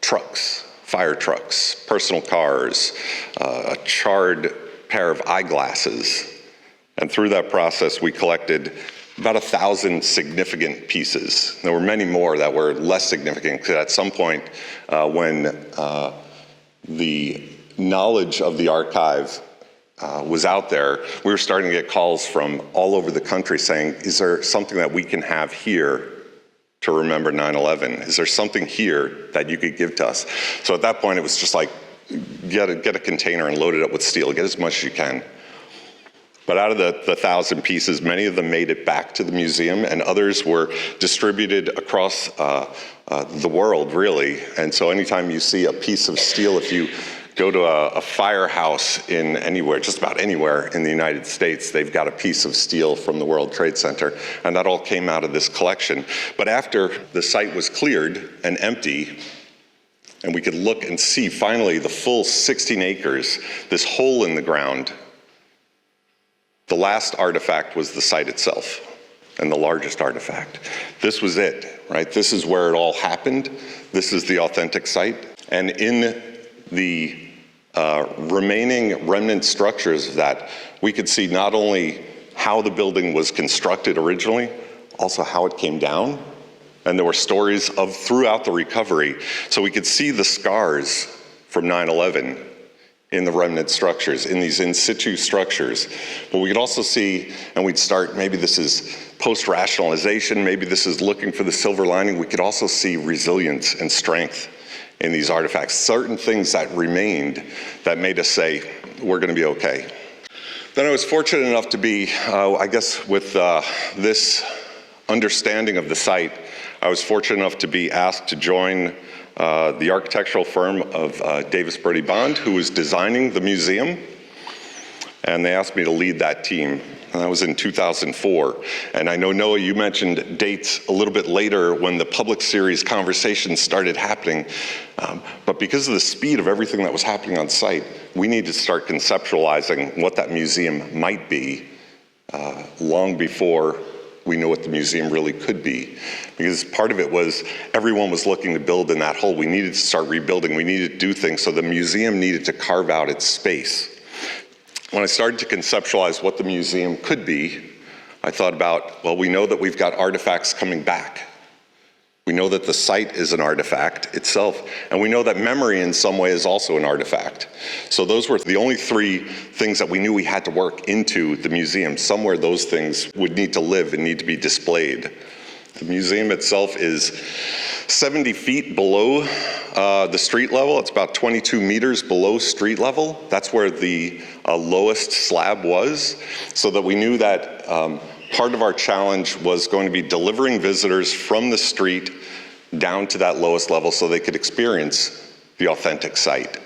trucks, fire trucks, personal cars, a charred pair of eyeglasses. And through that process, we collected about 1,000 significant pieces. There were many more that were less significant, because at some point when the knowledge of the archive was out there, we were starting to get calls from all over the country saying, is there something that we can have here to remember 9/11? Is there something here that you could give to us? So at that point, it was just like, get a container and load it up with steel, get as much as you can. But out of the 1,000 pieces, many of them made it back to the museum, and others were distributed across the world, really. And so anytime you see a piece of steel, if you go to a firehouse in anywhere, just about anywhere in the United States, they've got a piece of steel from the World Trade Center, and that all came out of this collection. But after the site was cleared and empty, and we could look and see finally the full 16 acres, this hole in the ground, the last artifact was the site itself, and the largest artifact. This was it, right? This is where it all happened. This is the authentic site. And in the remaining remnant structures of that, we could see not only how the building was constructed originally, also how it came down. And there were stories of throughout the recovery. So we could see the scars from 9/11 in the remnant structures, in these in situ structures. But we could also see, and we'd start, maybe this is post-rationalization, maybe this is looking for the silver lining, we could also see resilience and strength in these artifacts, certain things that remained that made us say, we're gonna be okay. Then I was fortunate enough to be, I guess with this understanding of the site, I was fortunate enough to be asked to join the architectural firm of Davis Bertie Bond, who was designing the museum, and they asked me to lead that team. And that was in 2004. And I know, Noah, you mentioned dates a little bit later when the public series conversations started happening. But because of the speed of everything that was happening on site, we need to start conceptualizing what that museum might be long before we know what the museum really could be. Because part of it was everyone was looking to build in that hole. We needed to start rebuilding. We needed to do things. So the museum needed to carve out its space. When I started to conceptualize what the museum could be, I thought about, well, we know that we've got artifacts coming back. We know that the site is an artifact itself, and we know that memory in some way is also an artifact. So those were the only three things that we knew we had to work into the museum. Somewhere those things would need to live and need to be displayed. The museum itself is 70 feet below the street level. It's about 22 meters below street level. That's where the lowest slab was, so that we knew that part of our challenge was going to be delivering visitors from the street down to that lowest level so they could experience the authentic site.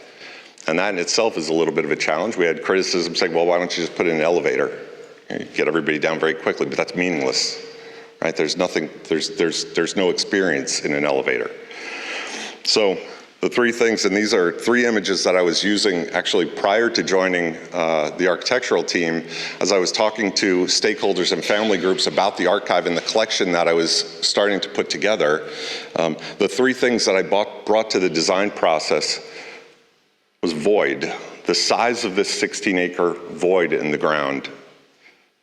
And that in itself is a little bit of a challenge. We had criticism saying, well, why don't you just put in an elevator? You get everybody down very quickly, but that's meaningless, right? There's nothing, there's no experience in an elevator. So the three things, and these are three images that I was using actually prior to joining the architectural team, as I was talking to stakeholders and family groups about the archive and the collection that I was starting to put together. The three things that I brought to the design process was void. The size of this 16-acre void in the ground.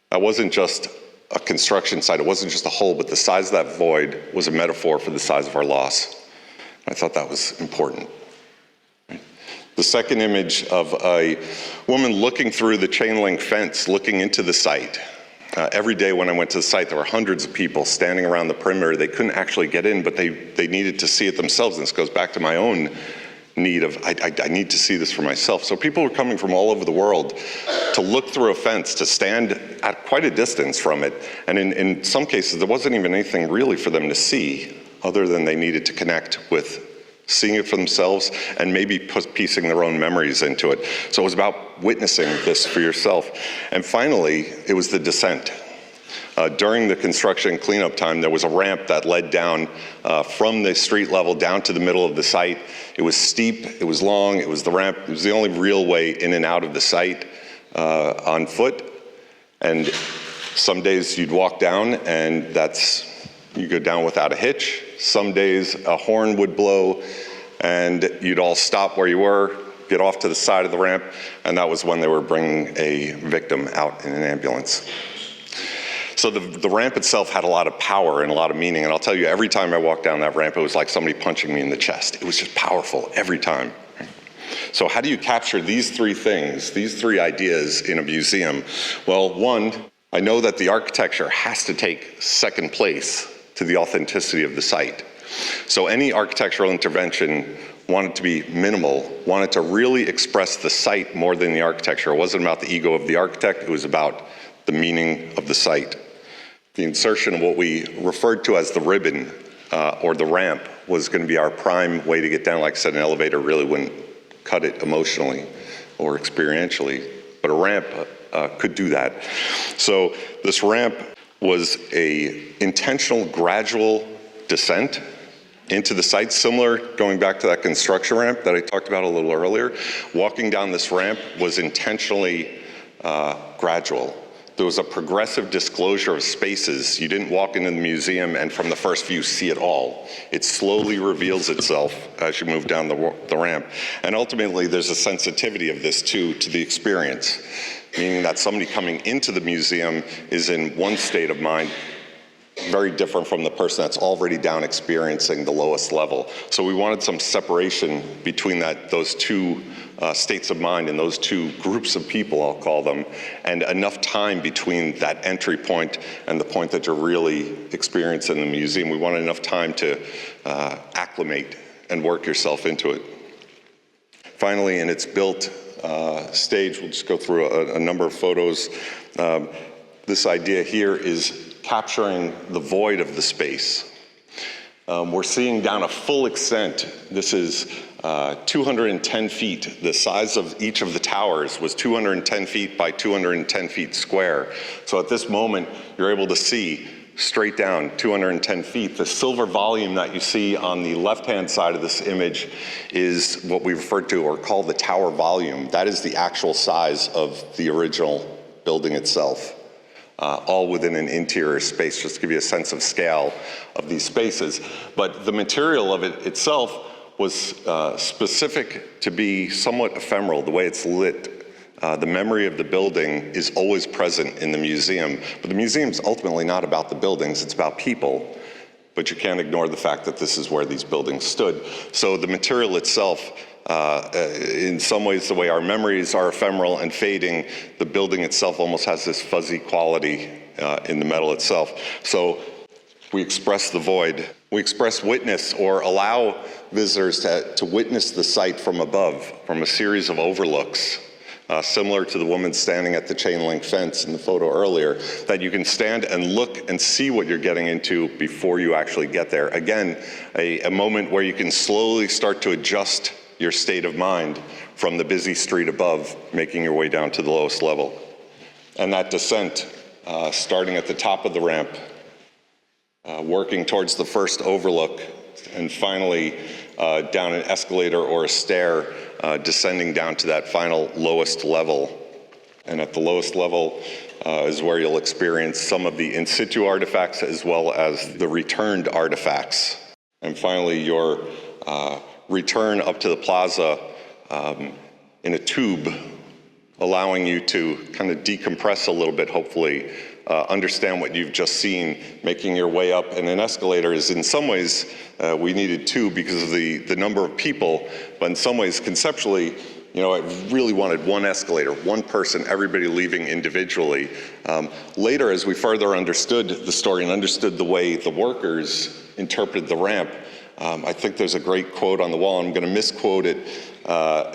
That wasn't just a construction site, it wasn't just a hole, but the size of that void was a metaphor for the size of our loss. I thought that was important. The second image of a woman looking through the chain link fence, looking into the site. Every day when I went to the site, there were hundreds of people standing around the perimeter. They couldn't actually get in, but they needed to see it themselves. And this goes back to my own need of, I need to see this for myself. So people were coming from all over the world to look through a fence, to stand at quite a distance from it. And in some cases, there wasn't even anything really for them to see, other than they needed to connect with seeing it for themselves and maybe piecing their own memories into it. So it was about witnessing this for yourself. And finally, it was the descent. During the construction cleanup time, there was a ramp that led down from the street level down to the middle of the site. It was steep, it was long, it was the ramp, it was the only real way in and out of the site on foot. And some days you'd walk down and you go down without a hitch. Some days a horn would blow and you'd all stop where you were, get off to the side of the ramp, and that was when they were bringing a victim out in an ambulance. So the ramp itself had a lot of power and a lot of meaning, and I'll tell you, every time I walked down that ramp, it was like somebody punching me in the chest. It was just powerful every time. So how do you capture these three things, these three ideas in a museum? Well, one, I know that the architecture has to take second place to the authenticity of the site. So any architectural intervention wanted to be minimal, wanted to really express the site more than the architecture. It wasn't about the ego of the architect, it was about the meaning of the site. The insertion of what we referred to as the ribbon or the ramp was going to be our prime way to get down. Like I said, an elevator really wouldn't cut it emotionally or experientially, but a ramp could do that. So this ramp was a intentional, gradual descent into the site, similar, going back to that construction ramp that I talked about a little earlier. Walking down this ramp was intentionally gradual. There was a progressive disclosure of spaces. You didn't walk into the museum and from the first view see it all. It slowly reveals itself as you move down the ramp. And ultimately, there's a sensitivity of this too to the experience, meaning that somebody coming into the museum is in one state of mind, very different from the person that's already down experiencing the lowest level. So we wanted some separation between those two states of mind and those two groups of people, I'll call them, and enough time between that entry point and the point that you're really experiencing the museum. We wanted enough time to acclimate and work yourself into it. Finally, in its built stage, we'll just go through a number of photos. This idea here is capturing the void of the space. We're seeing down a full extent. This is 210 feet. The size of each of the towers was 210 feet by 210 feet square. So at this moment, you're able to see straight down 210 feet. The silver volume that you see on the left-hand side of this image is what we refer to or call the tower volume. That is the actual size of the original building itself. All within an interior space, just to give you a sense of scale of these spaces. But the material of it itself was specific to be somewhat ephemeral, the way it's lit. The memory of the building is always present in the museum, but the museum's ultimately not about the buildings, it's about people. But you can't ignore the fact that this is where these buildings stood. So the material itself, in some ways, the way our memories are ephemeral and fading, the building itself almost has this fuzzy quality in the metal itself. So we express the void. We express witness or allow visitors to witness the site from above, from a series of overlooks. Similar to the woman standing at the chain link fence in the photo earlier, that you can stand and look and see what you're getting into before you actually get there. Again, a moment where you can slowly start to adjust your state of mind from the busy street above, making your way down to the lowest level. And that descent, starting at the top of the ramp, working towards the first overlook, and finally down an escalator or a stair, descending down to that final lowest level. And at the lowest level is where you'll experience some of the in situ artifacts as well as the returned artifacts. And finally, your return up to the plaza in a tube, allowing you to kind of decompress a little bit, hopefully, understand what you've just seen, making your way up. And an escalator is, in some ways, we needed two because of the number of people, but in some ways, conceptually, I really wanted one escalator, one person, everybody leaving individually. Later, as we further understood the story and understood the way the workers interpreted the ramp, I think there's a great quote on the wall. I'm going to misquote it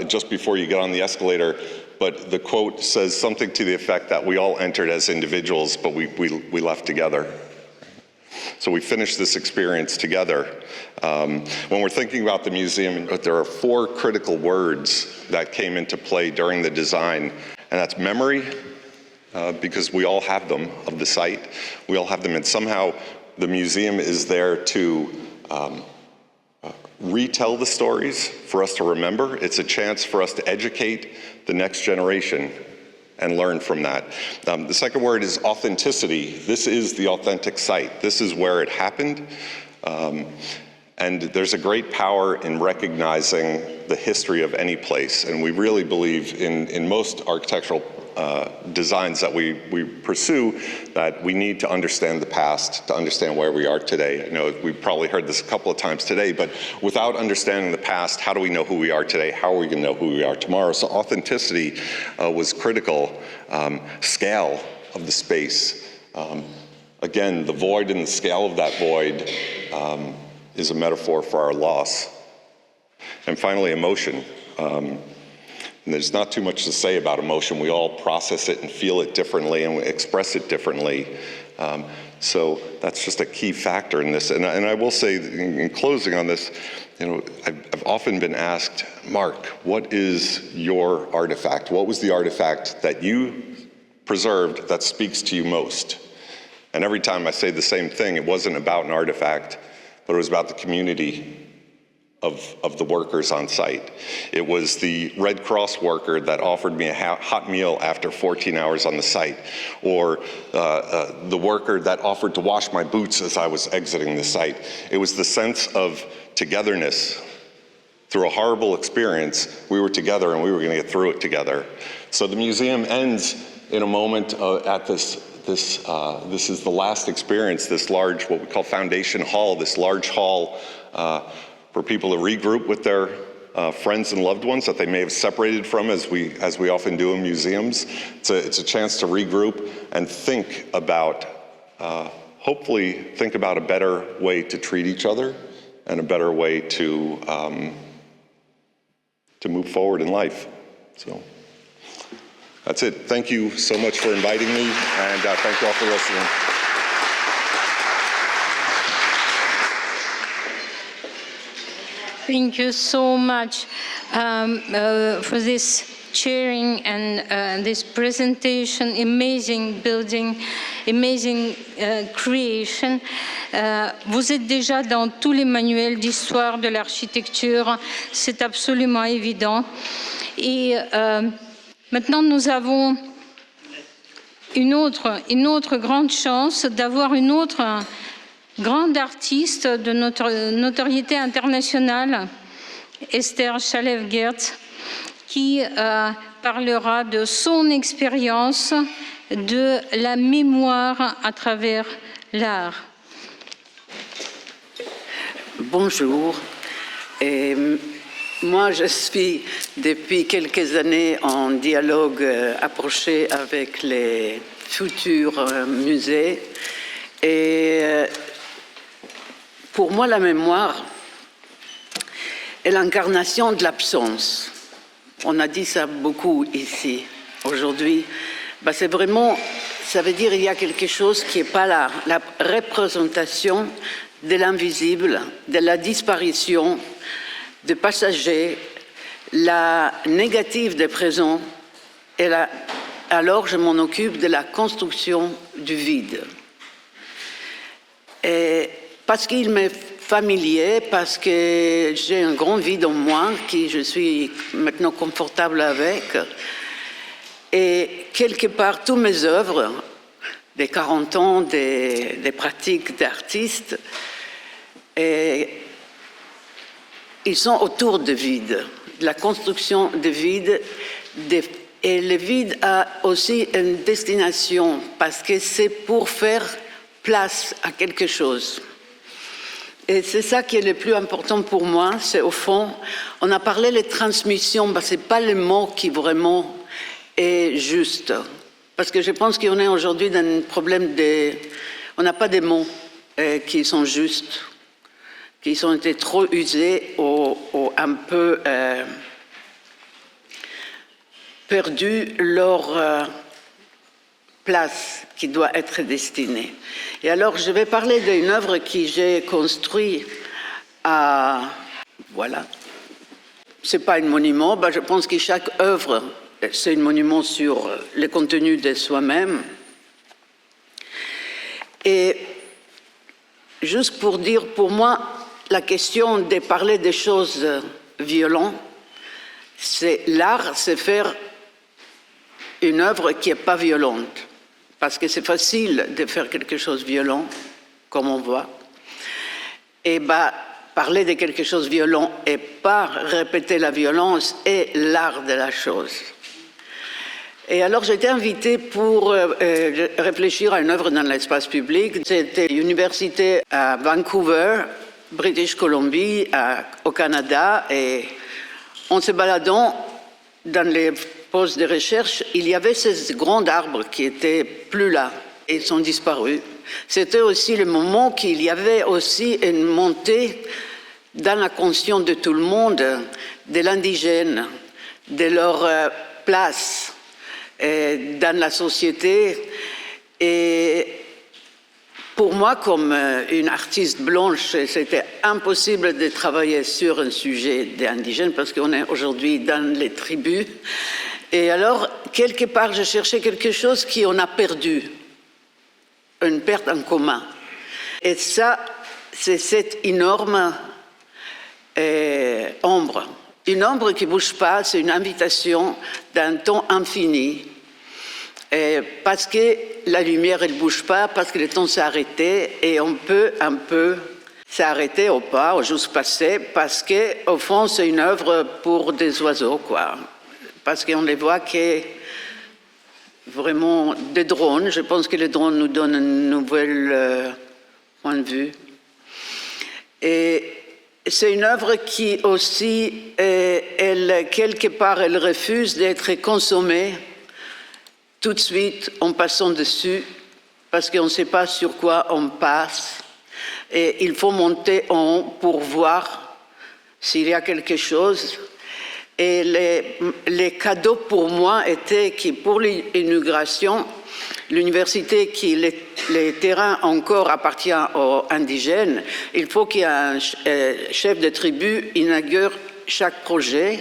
just before you get on the escalator, but the quote says something to the effect that we all entered as individuals, but we left together. So we finished this experience together. When we're thinking about the museum, there are 4 critical words that came into play during the design, and that's memory, because we all have them, of the site. We all have them, and somehow the museum is there to retell the stories for us to remember. It's a chance for us to educate the next generation and learn from that. The second word is authenticity. This is the authentic site. This is where it happened. And there's a great power in recognizing the history of any place. And we really believe in most architectural designs that we pursue, that we need to understand the past to understand where we are today. I know we've probably heard this a couple of times today, but without understanding the past, how do we know who we are today? How are we going to know who we are tomorrow? So authenticity was critical. Scale of the space. Again, the void and the scale of that void is a metaphor for our loss. And finally, emotion. And there's not too much to say about emotion. We all process it and feel it differently and we express it differently. So that's just a key factor in this. And I will say, in closing on this, I've often been asked, Mark, what is your artifact? What was the artifact that you preserved that speaks to you most? And every time I say the same thing, it wasn't about an artifact, but it was about the community of the workers on site. It was the Red Cross worker that offered me a hot meal after 14 hours on the site, or the worker that offered to wash my boots as I was exiting the site. It was the sense of togetherness. Through a horrible experience, we were together and we were going to get through it together. So the museum ends in a moment at this is the last experience, this large, what we call Foundation Hall, this large hall for people to regroup with their friends and loved ones that they may have separated from, as we often do in museums. It's a chance to regroup and think about, hopefully think about a better way to treat each other and a better way to move forward in life. So that's it. Thank you so much for inviting me, and thank you all for listening. Thank you so much for this sharing and this presentation. Amazing building, amazing creation. Vous êtes déjà dans tous les manuels d'histoire de l'architecture, c'est absolument évident. Et maintenant, nous avons une autre grande chance d'avoir une autre grande artiste de notre notoriété internationale, Esther Shalev-Gertz, qui parlera de son expérience de la mémoire à travers l'art. Bonjour. Moi, je suis depuis quelques années en dialogue approché avec les futurs musées. Et pour moi, la mémoire est l'incarnation de l'absence. On a dit ça beaucoup ici aujourd'hui. C'est vraiment, ça veut dire qu'il y a quelque chose qui n'est pas là. La représentation de l'invisible, de la disparition de passagers, la négative des présents, et alors je m'en occupe de la construction du vide. Et parce qu'il m'est familier, parce que j'ai un grand vide en moi, qui je suis maintenant confortable avec, et quelque part, toutes mes œuvres, des 40 ans, des pratiques d'artistes, et ils sont autour de vide, de la construction de vide. Et le vide a aussi une destination, parce que c'est pour faire place à quelque chose. Et c'est ça qui est le plus important pour moi, c'est au fond, on a parlé de transmission, ce n'est pas le mot qui vraiment est juste. Parce que je pense qu'on est aujourd'hui dans un problème on n'a pas de mots qui sont justes, qui ont été trop usés ou un peu perdu leur place qui doit être destinée. Et alors, je vais parler d'une œuvre que j'ai construite à... Voilà. Ce n'est pas un monument. Je pense que chaque œuvre, c'est un monument sur le contenu de soi-même. Et juste pour dire, pour moi, la question de parler des choses violentes, c'est l'art, c'est faire une œuvre qui n'est pas violente. Parce que c'est facile de faire quelque chose de violent, comme on voit. Et parler de quelque chose de violent et pas répéter la violence est l'art de la chose. Et alors j'ai été invitée pour réfléchir à une œuvre dans l'espace public. C'était l'université à Vancouver, British Columbia, au Canada. Et en se baladant dans les postes de recherche, il y avait ces grands arbres qui n'étaient plus là. Ils sont disparus. C'était aussi le moment qu'il y avait aussi une montée dans la conscience de tout le monde de l'indigène, de leur place dans la société. Et pour moi, comme une artiste blanche, c'était impossible de travailler sur un sujet d'indigène parce qu'on est aujourd'hui dans les tribus. Et alors, quelque part, je cherchais quelque chose qu'on a perdu, une perte en commun. Et ça, c'est cette énorme ombre. Une ombre qui ne bouge pas, c'est une invitation d'un temps infini. Parce que la lumière, elle ne bouge pas, parce que le temps s'est arrêté, et on peut un peu s'arrêter ou pas, ou juste passer, parce qu'au fond, c'est une œuvre pour des oiseaux, quoi. Parce qu'on les voit que vraiment des drones. Je pense que les drones nous donnent un nouvel point de vue. Et c'est une œuvre qui aussi, quelque part, elle refuse d'être consommée tout de suite en passant dessus, parce qu'on ne sait pas sur quoi on passe. Et il faut monter en haut pour voir s'il y a quelque chose. Et les cadeaux pour moi étaient que pour l'inauguration, l'université, qui les terrains encore appartiennent aux indigènes, il faut qu'il y ait un chef de tribu inaugure chaque projet.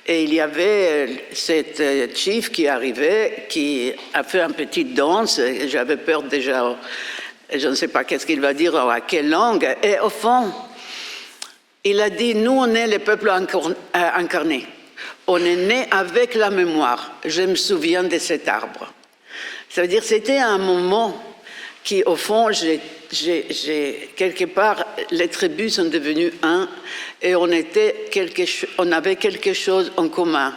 Et il y avait cette chief qui arrivait, qui a fait une petite danse. J'avais peur déjà, je ne sais pas qu'est-ce qu'il va dire, ou à quelle langue. Et au fond, il a dit, nous, on est les peuples incarnés. On est nés avec la mémoire. Je me souviens de cet arbre. Ça veut dire que c'était un moment qui, au fond, quelque part, les tribus sont devenues un et on avait quelque chose en commun.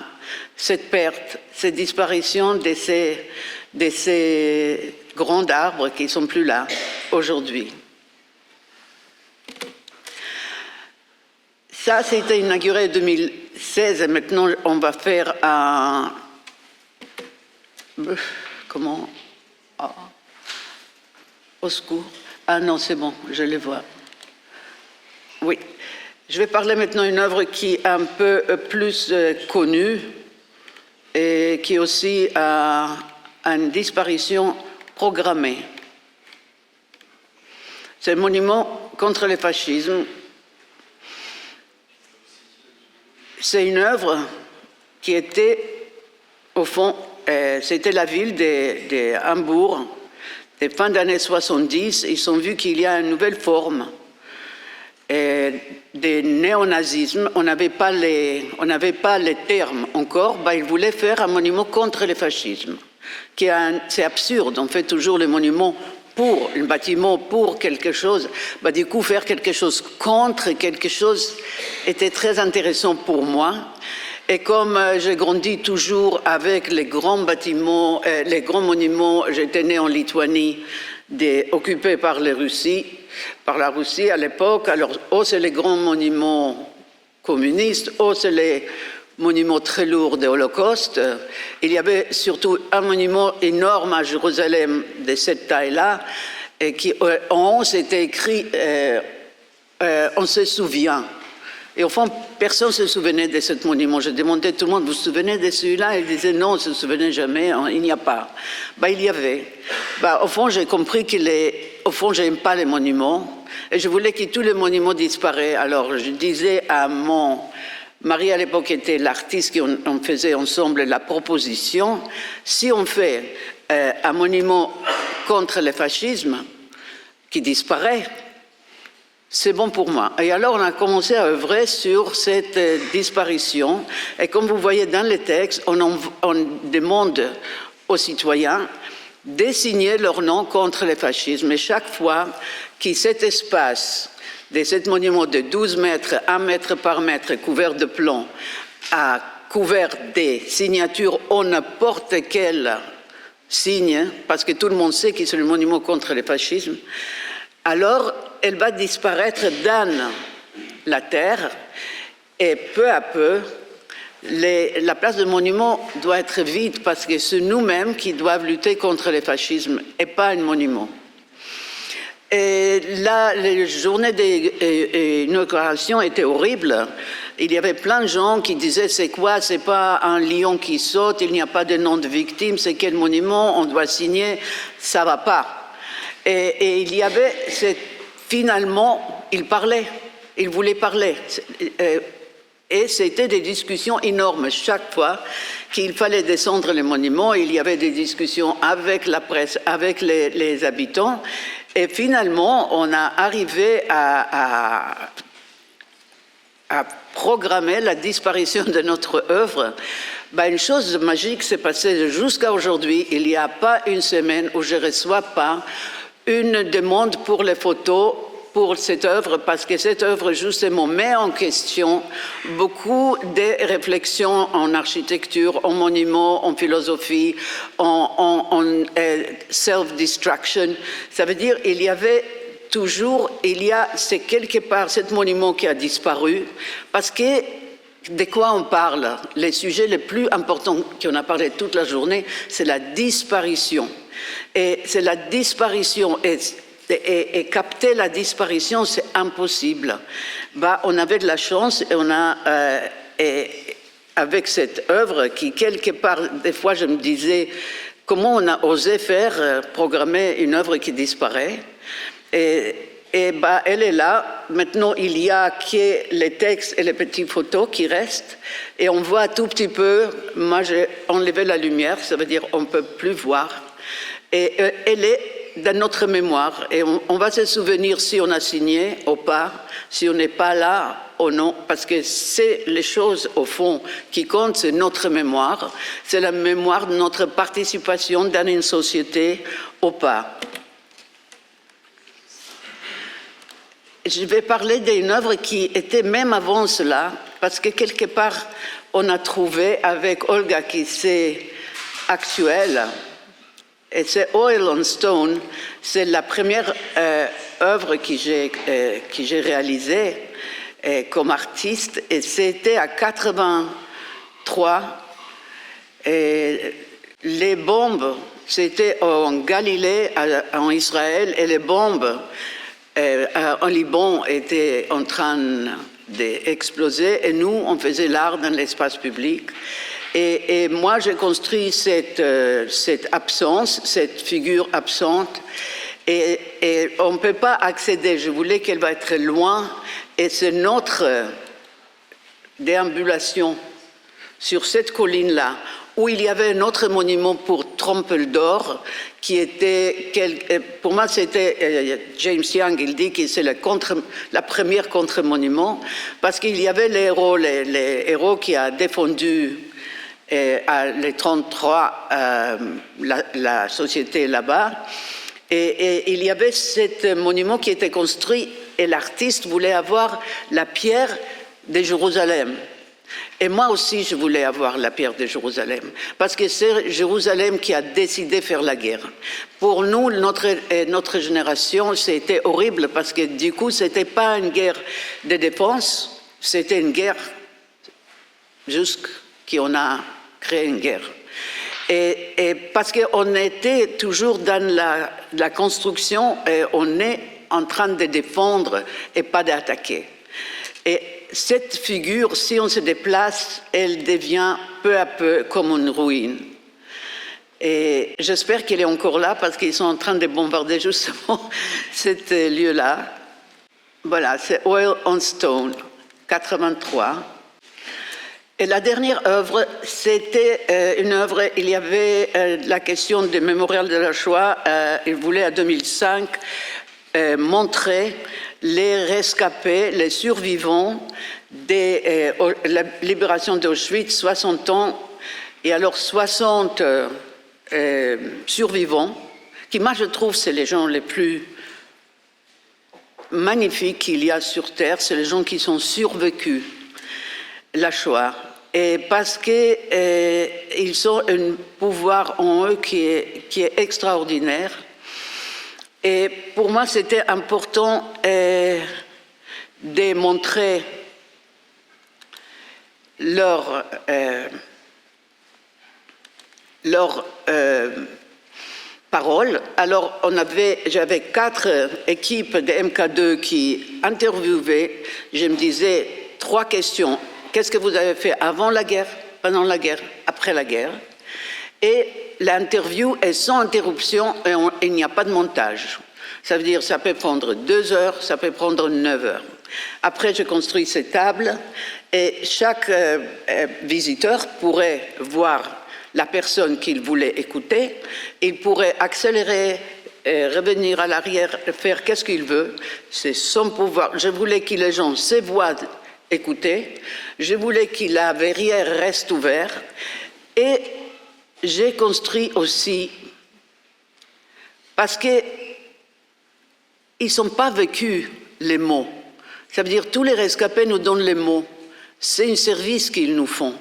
Cette perte, cette disparition de ces grands arbres qui ne sont plus là aujourd'hui. Ça, c'était inauguré en 2016 et maintenant on va faire un... Comment? Au secours. Ah non, c'est bon, je le vois. Oui. Je vais parler maintenant d'une œuvre qui est un peu plus connue et qui aussi a une disparition programmée. C'est le monument contre le fascisme. C'est une œuvre qui était, au fond, c'était la ville de Hambourg. Des fins d'années 70, ils ont vu qu'il y a une nouvelle forme de néonazisme. On n'avait pas les termes encore. Ils voulaient faire un monument contre le fascisme. C'est absurde, on fait toujours le monument pour un bâtiment, pour quelque chose. Du coup, faire quelque chose contre quelque chose était très intéressant pour moi. Et comme j'ai grandi toujours avec les grands bâtiments, les grands monuments, j'étais né en Lituanie, occupée par la Russie à l'époque. Alors, c'est les grands monuments communistes, c'est les monuments très lourds de l'Holocauste. Il y avait surtout un monument énorme à Jérusalem de cette taille-là, et qui en haut c'était écrit on se souvient. Et au fond, personne ne se souvenait de ce monument. Je demandais à tout le monde, vous vous souvenez de celui-là? Ils disaient non, on ne se souvenait jamais, il n'y a pas. Il y avait. Au fond, j'ai compris au fond, je n'aime pas les monuments. Et je voulais que tous les monuments disparaissent. Alors, je disais à mon mari, à l'époque, était l'artiste, on faisait ensemble la proposition. Si on fait un monument contre le fascisme qui disparaît, c'est bon pour moi. Et alors, on a commencé à œuvrer sur cette disparition. Et comme vous voyez dans les textes, on demande aux citoyens de signer leur nom contre le fascisme. Et chaque fois que cet espace de ce monument de 12 mètres, 1 mètre par mètre, couvert de plomb, a couvert des signatures en n'importe quel signe, parce que tout le monde sait que c'est le monument contre le fascisme, alors elle va disparaître dans la terre et peu à peu, la place de monument doit être vide parce que c'est nous-mêmes qui devons lutter contre le fascisme et pas un monument. Et là, les journées d'inauguration étaient horribles. Il y avait plein de gens qui disaient c'est quoi, c'est pas un lion qui saute, il n'y a pas de nom de victime, c'est quel monument, on doit signer, ça va pas. Et il y avait, finalement, il parlait, il voulait parler. Et c'était des discussions énormes chaque fois qu'il fallait descendre les monuments. Il y avait des discussions avec la presse, avec les habitants. Et finalement, on a arrivé à programmer la disparition de notre œuvre. Une chose magique s'est passée jusqu'à aujourd'hui. Il n'y a pas une semaine où je ne reçois pas une demande pour les photos pour cette œuvre, parce que cette œuvre justement met en question beaucoup de réflexions en architecture, en monuments, en philosophie, en self-destruction. Ça veut dire qu'il y avait toujours, c'est quelque part ce monument qui a disparu, parce que de quoi on parle? Les sujets les plus importants qu'on a parlé toute la journée, c'est la disparition. Et c'est la disparition. Et capter la disparition, c'est impossible. On avait de la chance et on a, avec cette œuvre qui, quelque part, des fois, je me disais, comment on a osé faire, programmer une œuvre qui disparaît. Et elle est là. Maintenant, il y a que les textes et les petites photos qui restent. Et on voit tout petit peu, moi j'ai enlevé la lumière, ça veut dire on ne peut plus voir. Et elle est dans notre mémoire. Et on va se souvenir si on a signé ou pas, si on n'est pas là ou non, parce que c'est les choses, au fond, qui comptent, c'est notre mémoire. C'est la mémoire de notre participation dans une société ou pas. Je vais parler d'une œuvre qui était même avant cela, parce que quelque part, on a trouvé avec Olga, qui c'est actuel, et c'est Oil on Stone, c'est la première œuvre que j'ai réalisée comme artiste, et c'était à 83. Et les bombes, c'était en Galilée, en Israël, et les bombes en Liban étaient en train d'exploser, et nous, on faisait l'art dans l'espace public. Et moi, j'ai construit cette absence, cette figure absente, et on ne peut pas accéder. Je voulais qu'elle va être loin, et c'est notre déambulation sur cette colline-là, où il y avait un autre monument pour Trumpeldor, qui était, pour moi c'était James Young, il dit que c'est la première contre-monument, parce qu'il y avait les héros qui a défendu les 33, la société là-bas, et il y avait ce monument qui était construit, et l'artiste voulait avoir la pierre de Jérusalem. Et moi aussi, je voulais avoir la pierre de Jérusalem, parce que c'est Jérusalem qui a décidé de faire la guerre. Pour nous, notre génération, c'était horrible, parce que du coup, ce n'était pas une guerre de défense, c'était une guerre juste qu'on a créé une guerre. Et parce qu'on était toujours dans la construction, et on est en train de défendre et pas d'attaquer. Et cette figure, si on se déplace, elle devient peu à peu comme une ruine. Et j'espère qu'elle est encore là, parce qu'ils sont en train de bombarder justement cet lieu-là. Voilà, c'est Oil on Stone, 83. Et la dernière œuvre, c'était une œuvre, il y avait la question du mémorial de la Shoah. Il voulait, en 2005, montrer les rescapés, les survivants de la libération d'Auschwitz, 60 ans, et alors 60 survivants, qui moi je trouve c'est les gens les plus magnifiques qu'il y a sur Terre, c'est les gens qui sont survécus la Shoah, et parce qu'ils ont un pouvoir en eux qui est extraordinaire. Et pour moi, c'était important de montrer parole. Alors, j'avais 4 équipes de MK2 qui interviewaient. Je me disais 3 questions. Qu'est-ce que vous avez fait avant la guerre, pendant la guerre, après la guerre? Et l'interview est sans interruption et il n'y a pas de montage. Ça veut dire ça peut prendre 2 heures, ça peut prendre 9 heures. Après, je construis ces tables et chaque visiteur pourrait voir la personne qu'il voulait écouter. Il pourrait accélérer, revenir à l'arrière, faire qu'est-ce qu'il veut. C'est son pouvoir. Je voulais que les gens se voient écouter. Je voulais que la verrière reste ouverte. Et j'ai construit aussi, parce qu'ils n'ont pas vécu les mots. Ça veut dire tous les rescapés nous donnent les mots. C'est un service qu'ils nous font.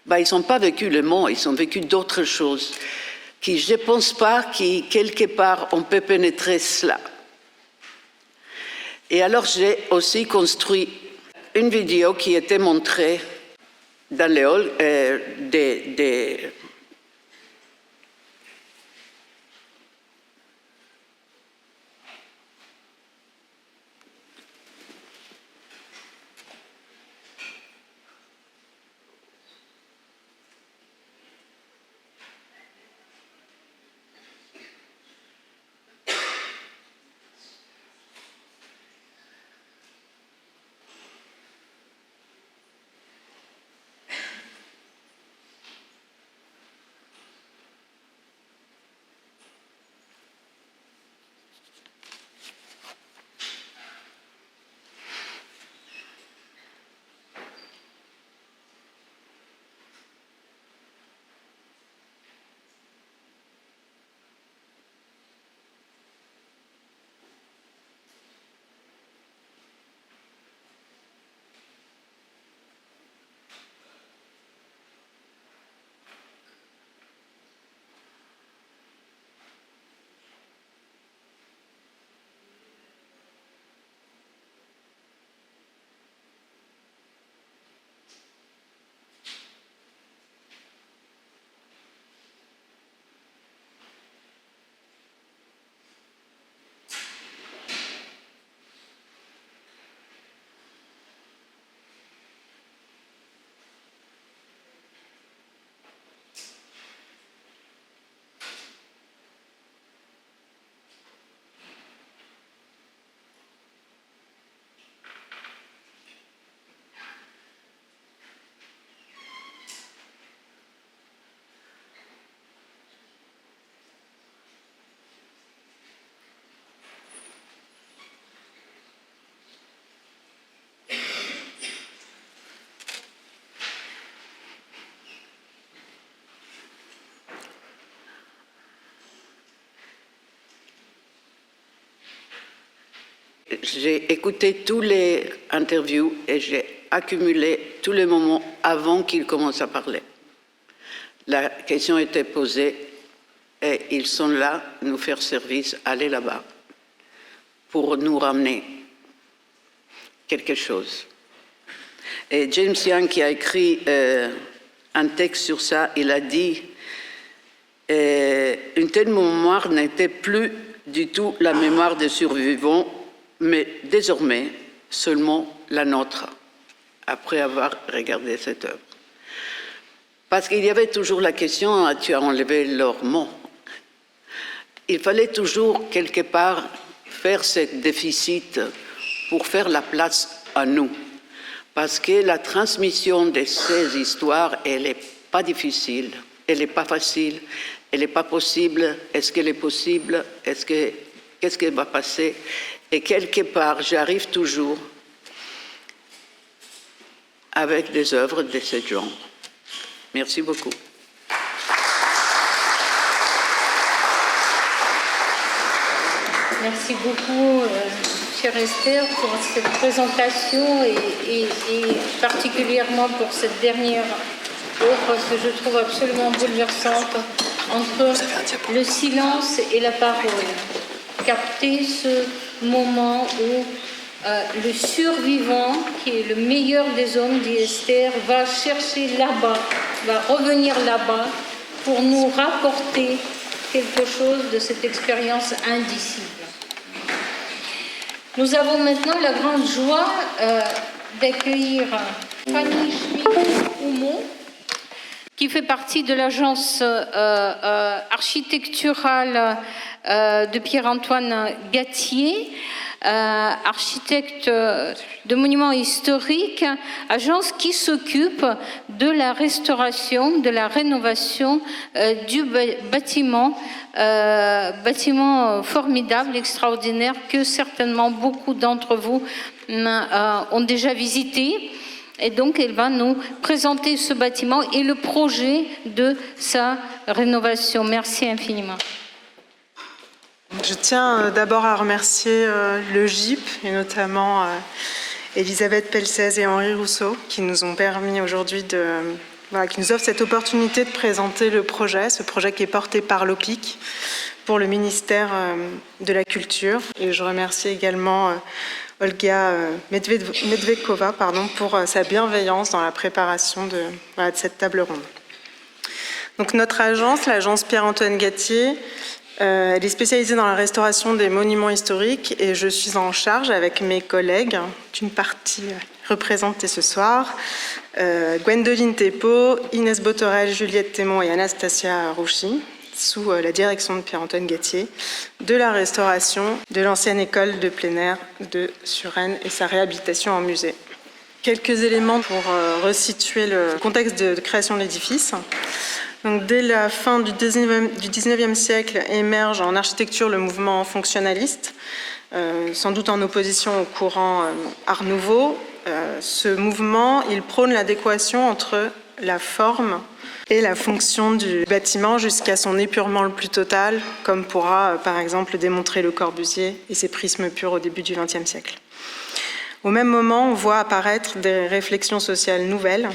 Ben, ils n'ont pas vécu les mots, ils ont vécu d'autres choses qui, je ne pense pas, qui quelque part, on peut pénétrer cela. Et alors, j'ai aussi construit une vidéo qui était montrée dans les halls des J'ai écouté tous les interviews et j'ai accumulé tous les moments avant qu'ils commencent à parler. La question était posée et ils sont là, nous faire service, aller là-bas pour nous ramener quelque chose. Et James Young, qui a écrit un texte sur ça, il a dit une telle mémoire n'était plus du tout la mémoire des survivants, mais désormais seulement la nôtre, après avoir regardé cette œuvre. Parce qu'il y avait toujours la question, tu as enlevé leurs mots. Il fallait toujours quelque part faire ce déficit pour faire la place à nous. Parce que la transmission de ces histoires, elle n'est pas difficile, elle n'est pas facile, elle n'est pas possible. Est-ce qu'elle est possible? Qu'est-ce qui va passer? Et quelque part, j'arrive toujours avec des œuvres de ce genre. Merci beaucoup. Merci beaucoup, chère Esther, pour cette présentation et particulièrement pour cette dernière œuvre que je trouve absolument bouleversante entre le silence et la parole. Capter ce moment où le survivant, qui est le meilleur des hommes, dit Esther, va chercher là-bas, va revenir là-bas pour nous rapporter quelque chose de cette expérience indicible. Nous avons maintenant la grande joie d'accueillir Fanny Schmidt-Houmont, qui fait partie de l'agence architecturale de Pierre-Antoine Gattier, architecte de monuments historiques, agence qui s'occupe de la restauration, de la rénovation du bâtiment, bâtiment formidable, extraordinaire, que certainement beaucoup d'entre vous ont déjà visité. Et donc, elle va nous présenter ce bâtiment et le projet de sa rénovation. Merci infiniment. Je tiens d'abord à remercier le GIP et notamment Elisabeth Pelcez et Henri Rousseau qui nous ont permis aujourd'hui qui nous offrent cette opportunité de présenter le projet, ce projet qui est porté par l'OPIC pour le ministère de la Culture. Et je remercie également Olga Medvedkova pour sa bienveillance dans la préparation de cette table ronde. Donc notre agence, l'agence Pierre-Antoine Gattier, elle est spécialisée dans la restauration des monuments historiques et je suis en charge avec mes collègues, d'une partie représentée ce soir, Gwendoline Thépeau, Inès Botorel, Juliette Thémon et Anastasia Rouchy, sous la direction de Pierre-Antoine Gattier, de la restauration de l'ancienne école de plein air de Suresnes et sa réhabilitation en musée. Quelques éléments pour resituer le contexte de création de l'édifice. Donc, dès la fin du 19e siècle émerge en architecture le mouvement fonctionnaliste, sans doute en opposition au courant Art Nouveau. Ce mouvement, il prône l'adéquation entre la forme et la fonction du bâtiment jusqu'à son épurement le plus total, comme pourra par exemple démontrer Le Corbusier et ses prismes purs au début du XXe siècle. Au même moment, on voit apparaître des réflexions sociales nouvelles,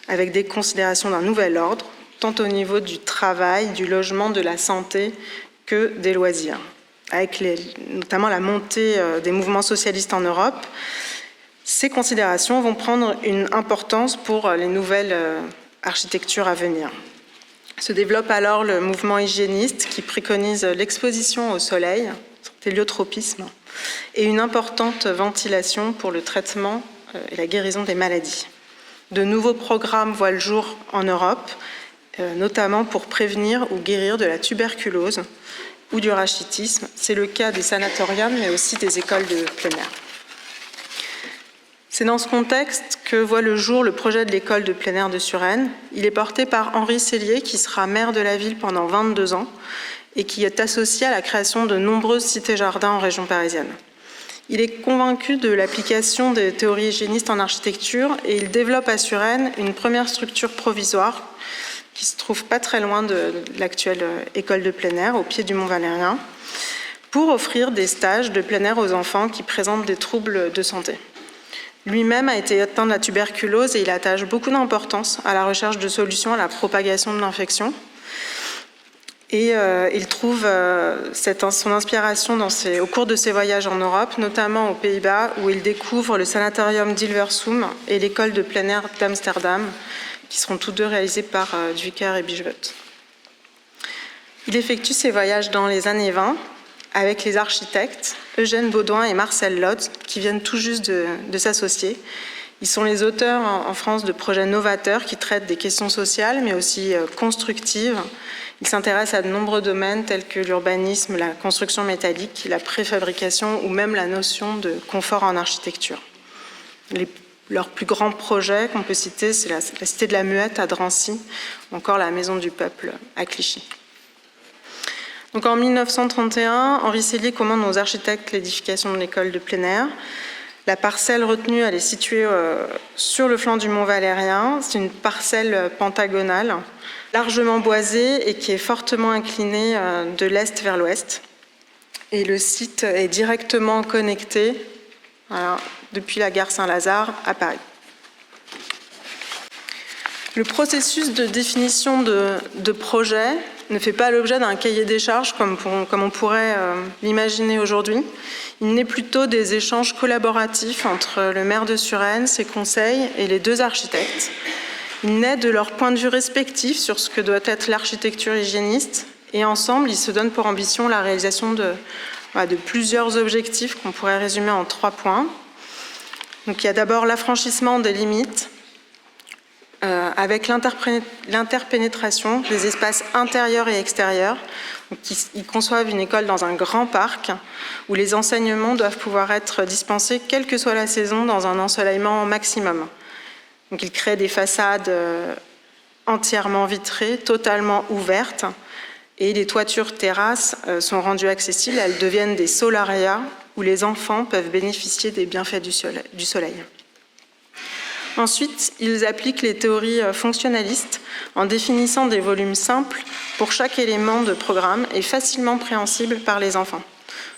avec des considérations d'un nouvel ordre, tant au niveau du travail, du logement, de la santé que des loisirs. Avec notamment la montée des mouvements socialistes en Europe, ces considérations vont prendre une importance pour les nouvelles architectures à venir. Se développe alors le mouvement hygiéniste qui préconise l'exposition au soleil, l'héliotropisme, et une importante ventilation pour le traitement et la guérison des maladies. De nouveaux programmes voient le jour en Europe, notamment pour prévenir ou guérir de la tuberculose ou du rachitisme. C'est le cas des sanatoriums, mais aussi des écoles de plein air. C'est dans ce contexte que voit le jour le projet de l'école de plein air de Suresnes. Il est porté par Henri Sellier, qui sera maire de la ville pendant 22 ans et qui est associé à la création de nombreuses cités-jardins en région parisienne. Il est convaincu de l'application des théories hygiénistes en architecture et il développe à Suresnes une première structure provisoire qui se trouve pas très loin de l'actuelle école de plein air, au pied du Mont Valérien, pour offrir des stages de plein air aux enfants qui présentent des troubles de santé. Lui-même a été atteint de la tuberculose et il attache beaucoup d'importance à la recherche de solutions à la propagation de l'infection. Et il trouve son inspiration au cours de ses voyages en Europe, notamment aux Pays-Bas, où il découvre le sanatorium d'Hilversum et l'école de plein air d'Amsterdam, qui seront tous deux réalisés par Duiker et Bijvoet. Il effectue ses voyages dans les années 20 avec les architectes Eugène Baudouin et Marcel Lotz, qui viennent tout juste de s'associer. Ils sont les auteurs en France de projets novateurs qui traitent des questions sociales, mais aussi constructives. Ils s'intéressent à de nombreux domaines tels que l'urbanisme, la construction métallique, la préfabrication ou même la notion de confort en architecture. Leurs plus grands projets qu'on peut citer, c'est la Cité de la Muette à Drancy, ou encore la Maison du Peuple à Clichy. Donc en 1931, Henri Sellier commande aux architectes l'édification de l'école de plein air. La parcelle retenue, elle est située sur le flanc du Mont Valérien. C'est une parcelle pentagonale, largement boisée et qui est fortement inclinée de l'est vers l'ouest. Et le site est directement connecté depuis la gare Saint-Lazare à Paris. Le processus de définition de projet ne fait pas l'objet d'un cahier des charges comme on pourrait l'imaginer aujourd'hui. Il naît plutôt des échanges collaboratifs entre le maire de Suresnes, ses conseils et les deux architectes. Il naît de leurs points de vue respectifs sur ce que doit être l'architecture hygiéniste Et ensemble, ils se donnent pour ambition la réalisation de plusieurs objectifs qu'on pourrait résumer en 3 points. Donc il y a d'abord l'affranchissement des limites, avec l'interpénétration des espaces intérieurs et extérieurs. Donc, ils conçoivent une école dans un grand parc où les enseignements doivent pouvoir être dispensés, quelle que soit la saison, dans un ensoleillement maximum. Donc, ils créent des façades entièrement vitrées, totalement ouvertes, et les toitures terrasses sont rendues accessibles. Elles deviennent des solarias où les enfants peuvent bénéficier des bienfaits du soleil. Ensuite, ils appliquent les théories fonctionnalistes en définissant des volumes simples pour chaque élément de programme et facilement préhensibles par les enfants.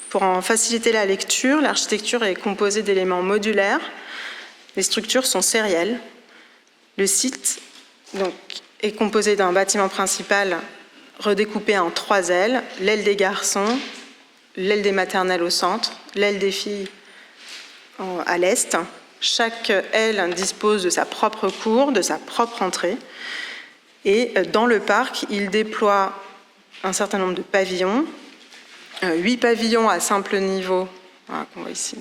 Pour en faciliter la lecture, l'architecture est composée d'éléments modulaires. Les structures sont sérielles. Le site donc, est composé d'un bâtiment principal redécoupé en 3 ailes, l'aile des garçons, l'aile des maternelles au centre, l'aile des filles à l'est. Chaque aile dispose de sa propre cour, de sa propre entrée. Et dans le parc, il déploie un certain nombre de pavillons, 8 pavillons à simple niveau, voilà, qu'on voit ici,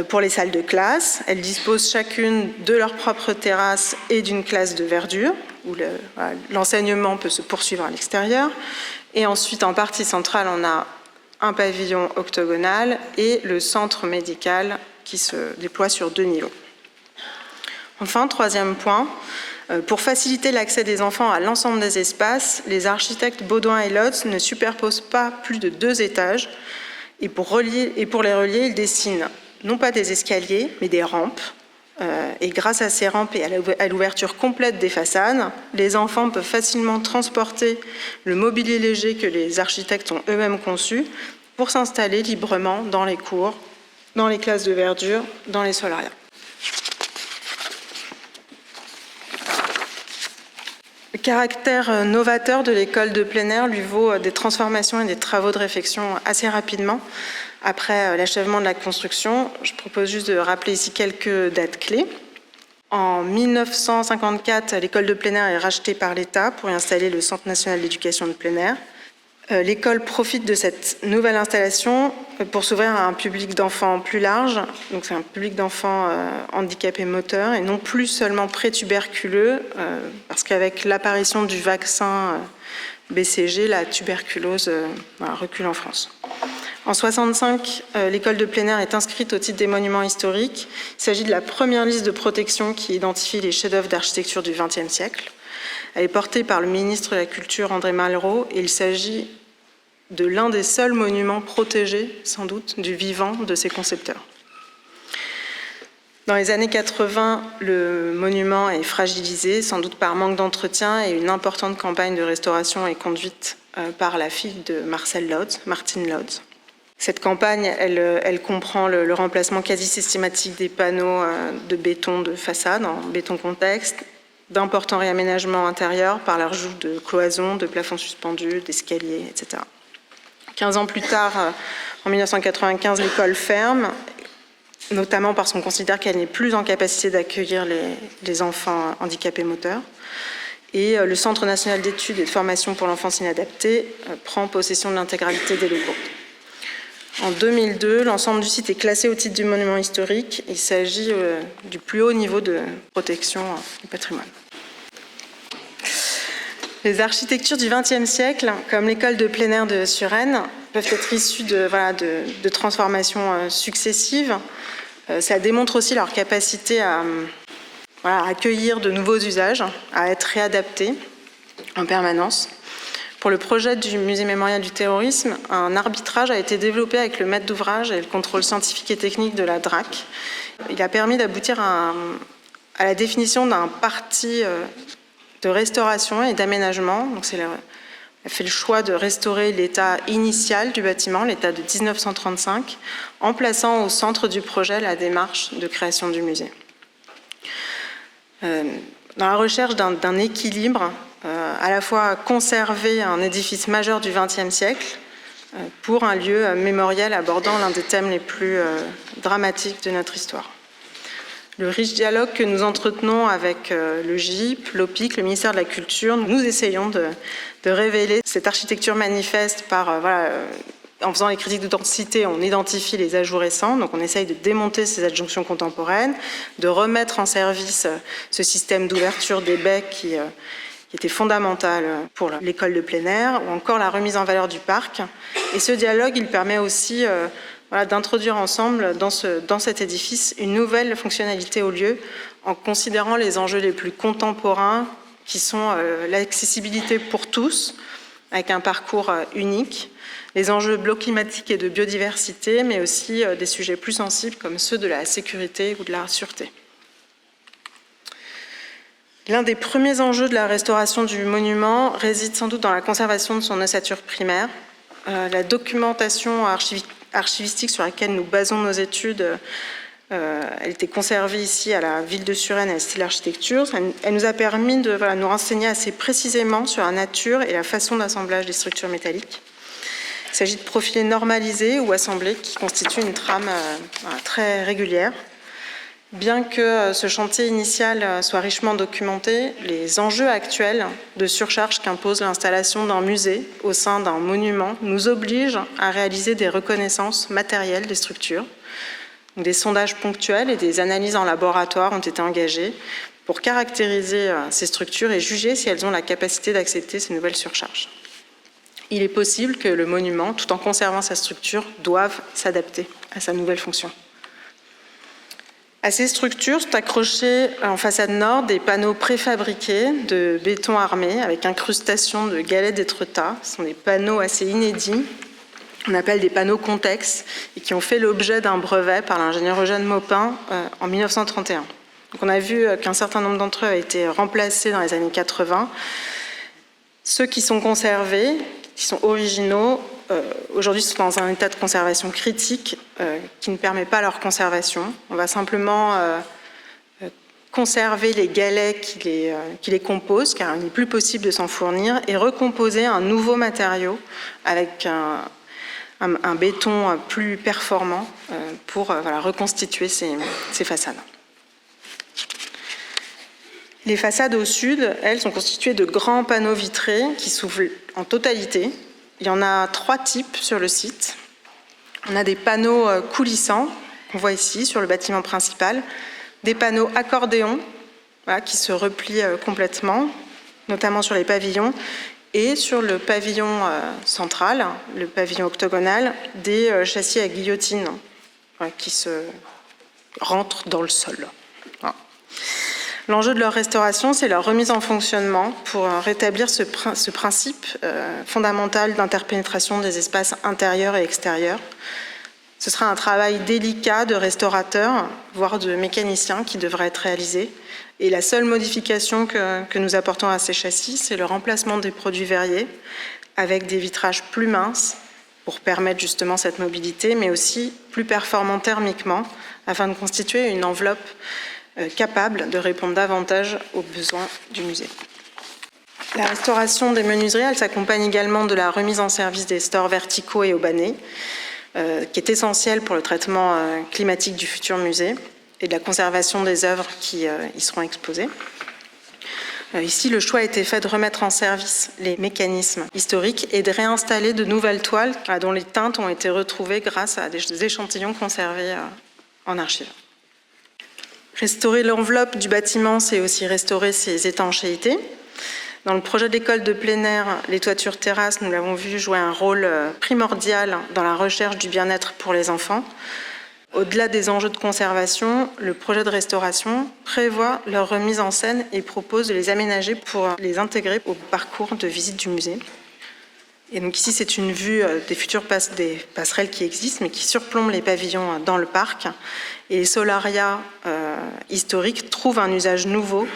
pour les salles de classe. Elles disposent chacune de leur propre terrasse et d'une classe de verdure, où l'enseignement peut se poursuivre à l'extérieur. Et ensuite, en partie centrale, on a un pavillon octogonal et le centre médical qui se déploie sur 2 niveaux. Enfin, 3e point, pour faciliter l'accès des enfants à l'ensemble des espaces, les architectes Baudouin et Lotz ne superposent pas plus de 2 étages et pour les relier, ils dessinent non pas des escaliers, mais des rampes. Et grâce à ces rampes et à l'ouverture complète des façades, les enfants peuvent facilement transporter le mobilier léger que les architectes ont eux-mêmes conçu pour s'installer librement dans les cours, dans les classes de verdure, dans les solarias. Le caractère novateur de l'école de plein air lui vaut des transformations et des travaux de réflexion assez rapidement. Après l'achèvement de la construction, je propose juste de rappeler ici quelques dates clés. En 1954, l'école de plein air est rachetée par l'État pour y installer le Centre national d'éducation de plein air. L'école profite de cette nouvelle installation pour s'ouvrir à un public d'enfants plus large. Donc c'est un public d'enfants handicapés moteurs et non plus seulement prétuberculeux, parce qu'avec l'apparition du vaccin BCG, la tuberculose recule en France. En 1965, l'école de plein air est inscrite au titre des monuments historiques. Il s'agit de la première liste de protection qui identifie les chefs-d'œuvre d'architecture du XXe siècle. Elle est portée par le ministre de la Culture, André Malraux, et il s'agit de l'un des seuls monuments protégés, sans doute, du vivant de ses concepteurs. Dans les années 80, le monument est fragilisé, sans doute par manque d'entretien, et une importante campagne de restauration est conduite par la fille de Marcel Lodz, Martine Lodz. Cette campagne, elle comprend le remplacement quasi systématique des panneaux de béton de façade en béton contexte, d'importants réaménagements intérieurs par l'ajout de cloisons, de plafonds suspendus, d'escaliers, etc. 15 ans plus tard, en 1995, l'école ferme, notamment parce qu'on considère qu'elle n'est plus en capacité d'accueillir les enfants handicapés moteurs. Et le Centre national d'études et de formation pour l'enfance inadaptée prend possession de l'intégralité des locaux. En 2002, l'ensemble du site est classé au titre du monument historique. Il s'agit du plus haut niveau de protection du patrimoine. Les architectures du XXe siècle, comme l'école de plein air de Suresnes, peuvent être issues de transformations successives. Ça démontre aussi leur capacité à accueillir de nouveaux usages, à être réadaptées en permanence. Pour le projet du musée mémorial du terrorisme, un arbitrage a été développé avec le maître d'ouvrage et le contrôle scientifique et technique de la DRAC. Il a permis d'aboutir à la définition d'un parti de restauration et d'aménagement. Donc on a fait le choix de restaurer l'état initial du bâtiment, l'état de 1935, en plaçant au centre du projet la démarche de création du musée. Dans la recherche d'un équilibre, à la fois conserver un édifice majeur du XXe siècle pour un lieu mémoriel abordant l'un des thèmes les plus dramatiques de notre histoire. Le riche dialogue que nous entretenons avec le GIP, l'OPIC, le ministère de la Culture, nous essayons de révéler cette architecture manifeste par, en faisant les critiques de densité, on identifie les ajouts récents, donc on essaye de démonter ces adjonctions contemporaines, de remettre en service ce système d'ouverture des baies qui était fondamental pour l'école de plein air, ou encore la remise en valeur du parc. Et ce dialogue, il permet aussi d'introduire ensemble dans cet édifice une nouvelle fonctionnalité au lieu, en considérant les enjeux les plus contemporains, qui sont l'accessibilité pour tous, avec un parcours unique, les enjeux de l'eau climatique et de biodiversité, mais aussi des sujets plus sensibles comme ceux de la sécurité ou de la sûreté. L'un des premiers enjeux de la restauration du monument réside sans doute dans la conservation de son ossature primaire. La documentation archivistique sur laquelle nous basons nos études, elle était conservée ici à la ville de Suresnes à l'Institut de l'Architecture. Elle nous a permis de nous renseigner assez précisément sur la nature et la façon d'assemblage des structures métalliques. Il s'agit de profilés normalisés ou assemblés qui constituent une trame très régulière. Bien que ce chantier initial soit richement documenté, les enjeux actuels de surcharge qu'impose l'installation d'un musée au sein d'un monument nous obligent à réaliser des reconnaissances matérielles des structures. Des sondages ponctuels et des analyses en laboratoire ont été engagés pour caractériser ces structures et juger si elles ont la capacité d'accepter ces nouvelles surcharges. Il est possible que le monument, tout en conservant sa structure, doive s'adapter à sa nouvelle fonction. À ces structures sont accrochés en façade nord des panneaux préfabriqués de béton armé avec incrustation de galets d'Étretat. Ce sont des panneaux assez inédits, on appelle des panneaux contextes, et qui ont fait l'objet d'un brevet par l'ingénieur Eugène Maupin en 1931. Donc on a vu qu'un certain nombre d'entre eux ont été remplacés dans les années 80. Ceux qui sont conservés, qui sont originaux, aujourd'hui sont dans un état de conservation critique qui ne permet pas leur conservation. On va simplement conserver les galets qui les composent, car il n'est plus possible de s'en fournir, et recomposer un nouveau matériau avec un béton plus performant pour reconstituer ces façades. Les façades au sud, elles, sont constituées de grands panneaux vitrés qui s'ouvrent en totalité. Il y en a 3 types sur le site. On a des panneaux coulissants, qu'on voit ici sur le bâtiment principal, des panneaux accordéons qui se replient complètement, notamment sur les pavillons, et sur le pavillon central, le pavillon octogonal, des châssis à guillotine qui se rentrent dans le sol. L'enjeu de leur restauration, c'est leur remise en fonctionnement pour rétablir ce principe fondamental d'interpénétration des espaces intérieurs et extérieurs. Ce sera un travail délicat de restaurateurs, voire de mécaniciens qui devra être réalisé. Et la seule modification que nous apportons à ces châssis, c'est le remplacement des produits verriers avec des vitrages plus minces pour permettre justement cette mobilité, mais aussi plus performants thermiquement afin de constituer une enveloppe capable de répondre davantage aux besoins du musée. La restauration des menuiseries, elle s'accompagne également de la remise en service des stores verticaux et haubanés, qui est essentielle pour le traitement climatique du futur musée et de la conservation des œuvres qui y seront exposées. Ici, le choix a été fait de remettre en service les mécanismes historiques et de réinstaller de nouvelles toiles dont les teintes ont été retrouvées grâce à des échantillons conservés en archives. Restaurer l'enveloppe du bâtiment, c'est aussi restaurer ses étanchéités. Dans le projet d'école de plein air, les toitures terrasses, nous l'avons vu, jouer un rôle primordial dans la recherche du bien-être pour les enfants. Au-delà des enjeux de conservation, le projet de restauration prévoit leur remise en scène et propose de les aménager pour les intégrer au parcours de visite du musée. Et donc ici, c'est une vue des futures des passerelles qui existent, mais qui surplombent les pavillons dans le parc. Et les solarias historiques trouvent un usage nouveau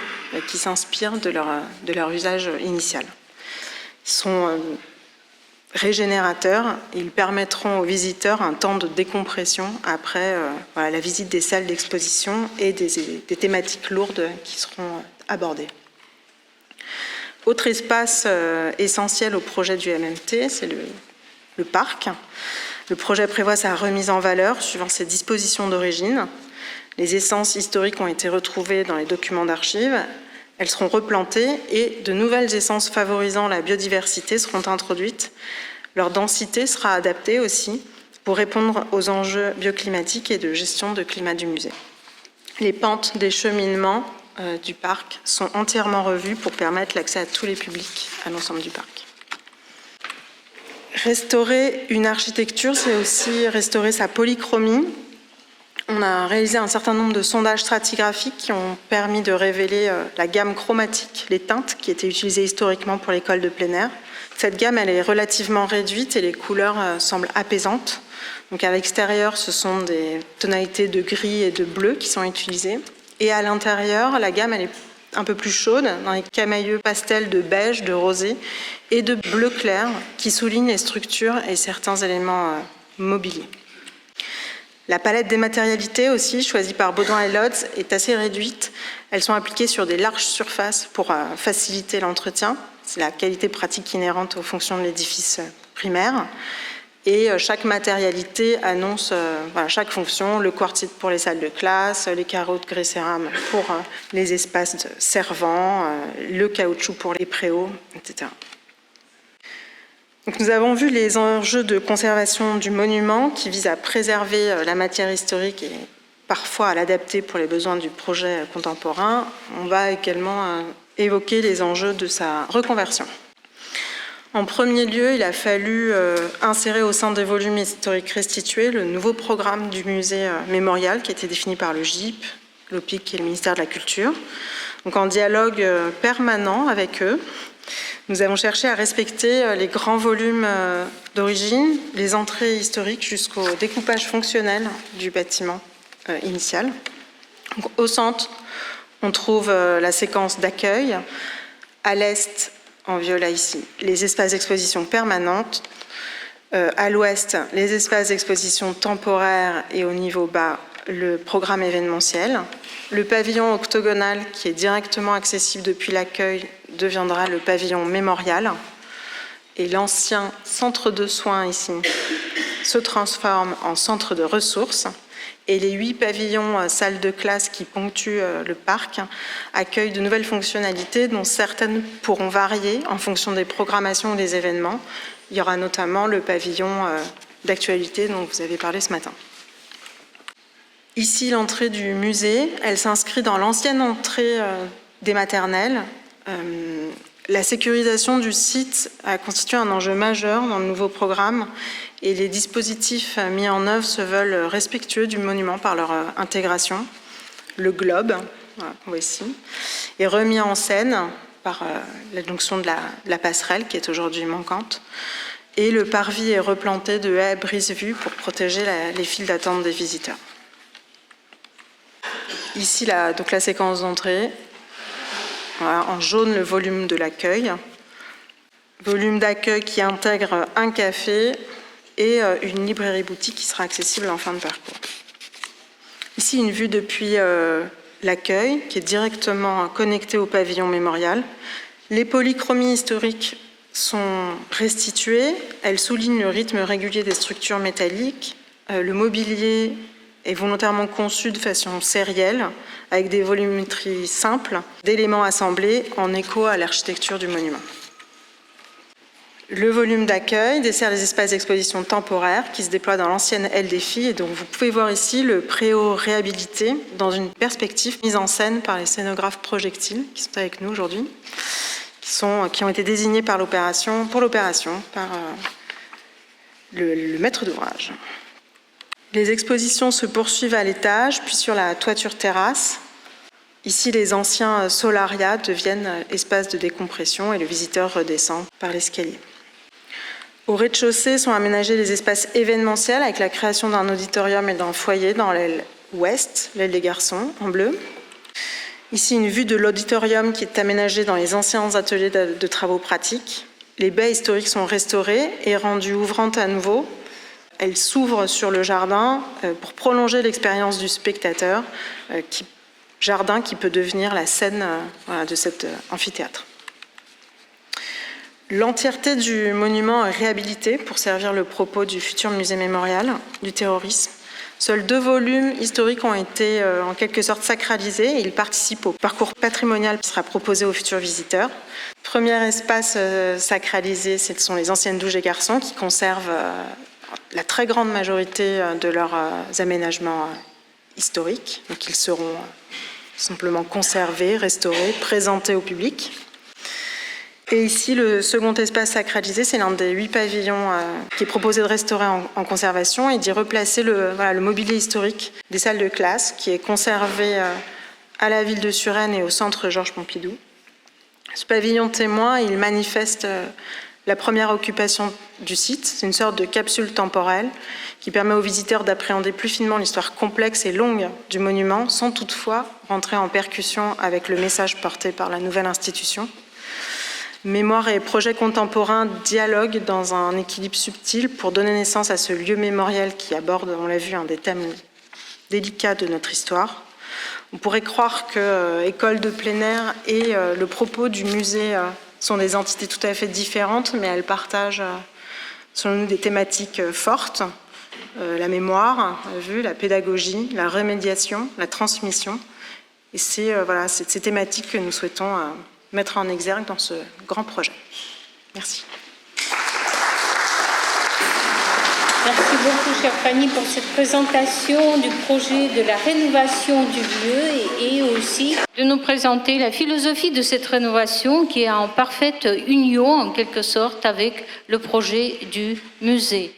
qui s'inspire de leur usage initial. Ils sont régénérateurs, ils permettront aux visiteurs un temps de décompression après la visite des salles d'exposition et des thématiques lourdes qui seront abordées. Autre espace essentiel au projet du MMT, c'est le parc. Le projet prévoit sa remise en valeur suivant ses dispositions d'origine. Les essences historiques ont été retrouvées dans les documents d'archives. Elles seront replantées et de nouvelles essences favorisant la biodiversité seront introduites. Leur densité sera adaptée aussi pour répondre aux enjeux bioclimatiques et de gestion de climat du musée. Les pentes des cheminements du parc sont entièrement revues pour permettre l'accès à tous les publics à l'ensemble du parc. Restaurer une architecture, c'est aussi restaurer sa polychromie. On a réalisé un certain nombre de sondages stratigraphiques qui ont permis de révéler la gamme chromatique, les teintes qui étaient utilisées historiquement pour l'école de plein air. Cette gamme, elle est relativement réduite et les couleurs semblent apaisantes. Donc à l'extérieur, ce sont des tonalités de gris et de bleu qui sont utilisées. Et à l'intérieur, la gamme, elle est un peu plus chaude, dans les camailleux pastels de beige, de rosé et de bleu clair, qui soulignent les structures et certains éléments mobiliers. La palette des matérialités aussi, choisie par Baudouin et Lodz, est assez réduite. Elles sont appliquées sur des larges surfaces pour faciliter l'entretien. C'est la qualité pratique inhérente aux fonctions de l'édifice primaire. Et chaque matérialité annonce chaque fonction, le quartzite pour les salles de classe, les carreaux de grès cérame pour les espaces servants, le caoutchouc pour les préaux, etc. Donc nous avons vu les enjeux de conservation du monument qui visent à préserver la matière historique et parfois à l'adapter pour les besoins du projet contemporain. On va également évoquer les enjeux de sa reconversion. En premier lieu, il a fallu insérer au sein des volumes historiques restitués le nouveau programme du musée mémorial qui a été défini par le GIP, l'OPIC et le ministère de la Culture. Donc en dialogue permanent avec eux, nous avons cherché à respecter les grands volumes d'origine, les entrées historiques jusqu'au découpage fonctionnel du bâtiment initial. Donc, au centre, on trouve la séquence d'accueil. À l'est, en violet ici, les espaces d'exposition permanentes. À l'ouest, les espaces d'exposition temporaires et au niveau bas, le programme événementiel. Le pavillon octogonal, qui est directement accessible depuis l'accueil, deviendra le pavillon mémorial. Et l'ancien centre de soins ici se transforme en centre de ressources. Et les 8 pavillons salles de classe qui ponctuent le parc accueillent de nouvelles fonctionnalités dont certaines pourront varier en fonction des programmations ou des événements. Il y aura notamment le pavillon d'actualité dont vous avez parlé ce matin. Ici, l'entrée du musée, elle s'inscrit dans l'ancienne entrée des maternelles. La sécurisation du site a constitué un enjeu majeur dans le nouveau programme et les dispositifs mis en œuvre se veulent respectueux du monument par leur intégration. Le globe, voilà, qu'on voit ici, est remis en scène par la jonction de la passerelle qui est aujourd'hui manquante et le parvis est replanté de haies brise-vue pour protéger les files d'attente des visiteurs. Ici, donc la séquence d'entrée. Voilà, en jaune, le volume de l'accueil. Volume d'accueil qui intègre un café et une librairie-boutique qui sera accessible en fin de parcours. Ici, une vue depuis l'accueil qui est directement connectée au pavillon mémorial. Les polychromies historiques sont restituées. Elles soulignent le rythme régulier des structures métalliques. Le mobilier est volontairement conçu de façon sérielle, avec des volumétries simples, d'éléments assemblés en écho à l'architecture du monument. Le volume d'accueil dessert les espaces d'exposition temporaires qui se déploient dans l'ancienne aile des filles. Et donc vous pouvez voir ici le préau réhabilité dans une perspective mise en scène par les scénographes projectiles qui sont avec nous aujourd'hui, qui ont été désignés pour l'opération par le maître d'ouvrage. Les expositions se poursuivent à l'étage, puis sur la toiture terrasse. Ici, les anciens solariats deviennent espaces de décompression et le visiteur redescend par l'escalier. Au rez-de-chaussée sont aménagés les espaces événementiels avec la création d'un auditorium et d'un foyer dans l'aile ouest, l'aile des garçons, en bleu. Ici, une vue de l'auditorium qui est aménagé dans les anciens ateliers de travaux pratiques. Les baies historiques sont restaurées et rendues ouvrantes à nouveau. Elles s'ouvrent sur le jardin pour prolonger l'expérience du spectateur, jardin qui peut devenir la scène de cet amphithéâtre. L'entièreté du monument est réhabilitée pour servir le propos du futur musée mémorial du terrorisme. Seuls 2 volumes historiques ont été en quelque sorte sacralisés et ils participent au parcours patrimonial qui sera proposé aux futurs visiteurs. Premier espace sacralisé, ce sont les anciennes douches des garçons qui conservent la très grande majorité de leurs aménagements historiques. Donc ils seront simplement conservés, restaurés, présentés au public. Et ici, le second espace sacralisé, c'est l'un des 8 pavillons qui est proposé de restaurer en conservation et d'y replacer le mobilier historique des salles de classe qui est conservé à la ville de Suresnes et au centre Georges Pompidou. Ce pavillon témoin, il manifeste la première occupation du site. C'est une sorte de capsule temporelle qui permet aux visiteurs d'appréhender plus finement l'histoire complexe et longue du monument sans toutefois rentrer en percussion avec le message porté par la nouvelle institution. Mémoire et projet contemporain dialoguent dans un équilibre subtil pour donner naissance à ce lieu mémoriel qui aborde, on l'a vu, un des thèmes délicats de notre histoire. On pourrait croire que école de plein air et le propos du musée sont des entités tout à fait différentes, mais elles partagent, selon nous, des thématiques fortes. La mémoire, on l'a vu, la pédagogie, la remédiation, la transmission. Et c'est ces thématiques que nous souhaitons mettre en exergue dans ce grand projet. Merci. Merci beaucoup, chère Fanny, pour cette présentation du projet de la rénovation du lieu et aussi de nous présenter la philosophie de cette rénovation qui est en parfaite union, en quelque sorte, avec le projet du musée.